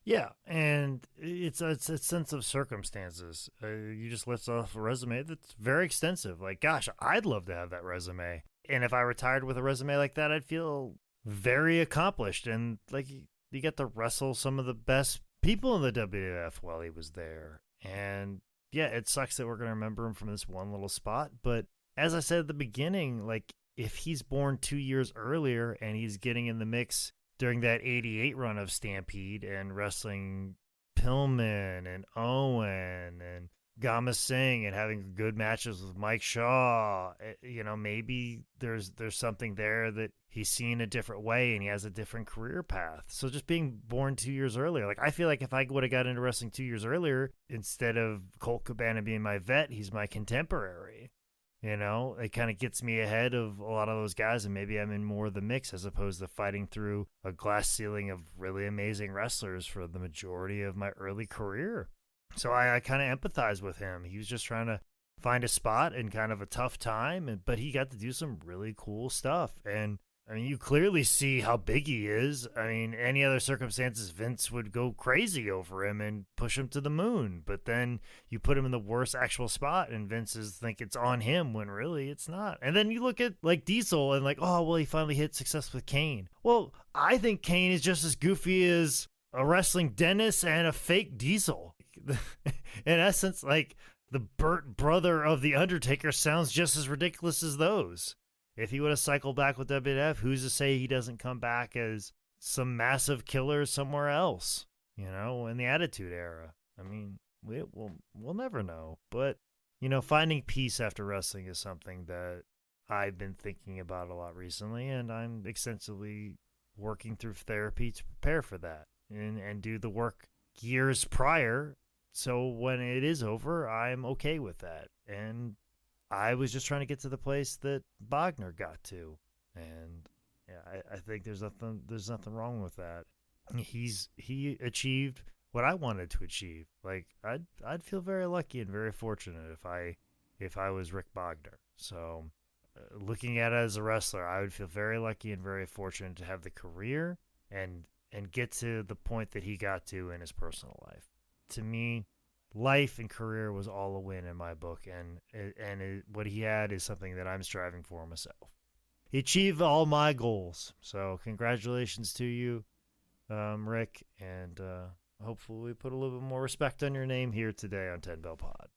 Yeah, and it's a sense of circumstances. You just list off a resume that's very extensive. Like, gosh, I'd love to have that resume. And if I retired with a resume like that, I'd feel very accomplished. And like, you get to wrestle some of the best people in the WWF while he was there. And yeah, it sucks that we're going to remember him from this one little spot. But as I said at the beginning, like, if he's born 2 years earlier and he's getting in the mix during that 88 run of Stampede and wrestling Pillman and Owen and Gama Singh and having good matches with Mike Shaw, maybe there's something there that he's seen a different way and he has a different career path. So just being born 2 years earlier, like, I feel like if I would have got into wrestling 2 years earlier, instead of Colt Cabana being my vet, he's my contemporary. It kind of gets me ahead of a lot of those guys, and maybe I'm in more of the mix as opposed to fighting through a glass ceiling of really amazing wrestlers for the majority of my early career. So I kind of empathize with him. He was just trying to find a spot in kind of a tough time, but he got to do some really cool stuff. And I mean, you clearly see how big he is. I mean, any other circumstances, Vince would go crazy over him and push him to the moon. But then you put him in the worst actual spot, and Vince's think it's on him when really it's not. And then you look at like Diesel and like, oh, well, he finally hit success with Kane. Well, I think Kane is just as goofy as a wrestling Dennis and a fake Diesel. In essence, like, the burnt brother of The Undertaker sounds just as ridiculous as those. If he would have cycled back with WWF, who's to say he doesn't come back as some massive killer somewhere else, in the Attitude Era? I mean, we'll never know. But, finding peace after wrestling is something that I've been thinking about a lot recently, and I'm extensively working through therapy to prepare for that and do the work years prior. So when it is over, I'm okay with that. And I was just trying to get to the place that Bognar got to. And yeah, I think there's nothing wrong with that. He achieved what I wanted to achieve. Like, I'd feel very lucky and very fortunate if I was Rick Bognar. So looking at it as a wrestler, I would feel very lucky and very fortunate to have the career and get to the point that he got to in his personal life. To me, life and career was all a win in my book, and what he had is something that I'm striving for myself. He achieved all my goals, so congratulations to you, Rick, and hopefully we put a little bit more respect on your name here today on 10 Bell Pod.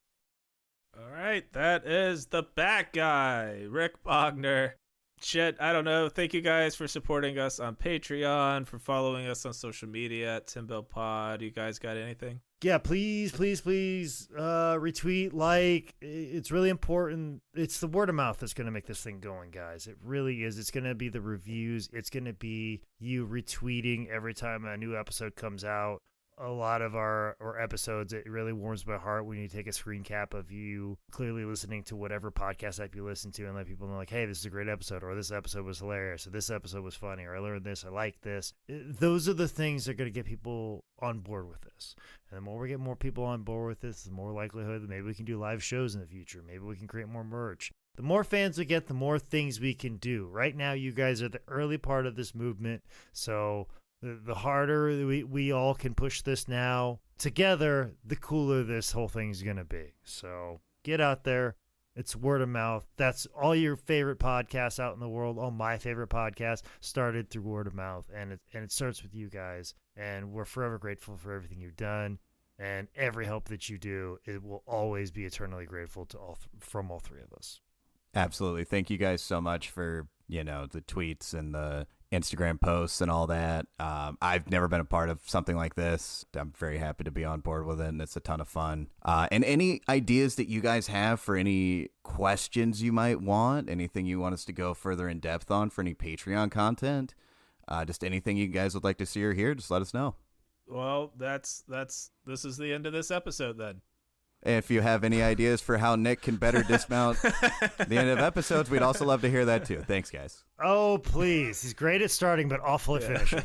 All right, that is the Bat Guy, Rick Bognar. Shit, I don't know. Thank you guys for supporting us on Patreon, for following us on social media at 10 Bell Pod. You guys got anything? Yeah, please, retweet, like. It's really important. It's the word of mouth that's going to make this thing going, guys. It really is. It's going to be the reviews. It's going to be you retweeting every time a new episode comes out. a lot of our episodes, it really warms my heart when you take a screen cap of you clearly listening to whatever podcast app you listen to and let people know, like, hey, this is a great episode, or this episode was hilarious, or this episode was funny, or I learned this, I like this. Those are the things that are going to get people on board with this. And the more we get more people on board with this, the more likelihood that maybe we can do live shows in the future. Maybe we can create more merch. The more fans we get, the more things we can do. Right now, you guys are the early part of this movement, so the harder we all can push this now together, the cooler this whole thing's going to be. So get out there. It's word of mouth. That's all your favorite podcasts out in the world. All my favorite podcasts started through word of mouth, and it starts with you guys. And we're forever grateful for everything you've done, and every help that you do. It will always be eternally grateful to from all three of us. Absolutely. Thank you guys so much for, the tweets and the Instagram posts and all that. I've never been a part of something like this. I'm very happy to be on board with it, and it's a ton of fun. And any ideas that you guys have for any questions you might want, anything you want us to go further in depth on for any Patreon content, just anything you guys would like to see or hear, just let us know. Well, this is the end of this episode then. If you have any ideas for how Nick can better dismount the end of episodes, we'd also love to hear that too. Thanks, guys. Oh, please. He's great at starting, but awful at finishing.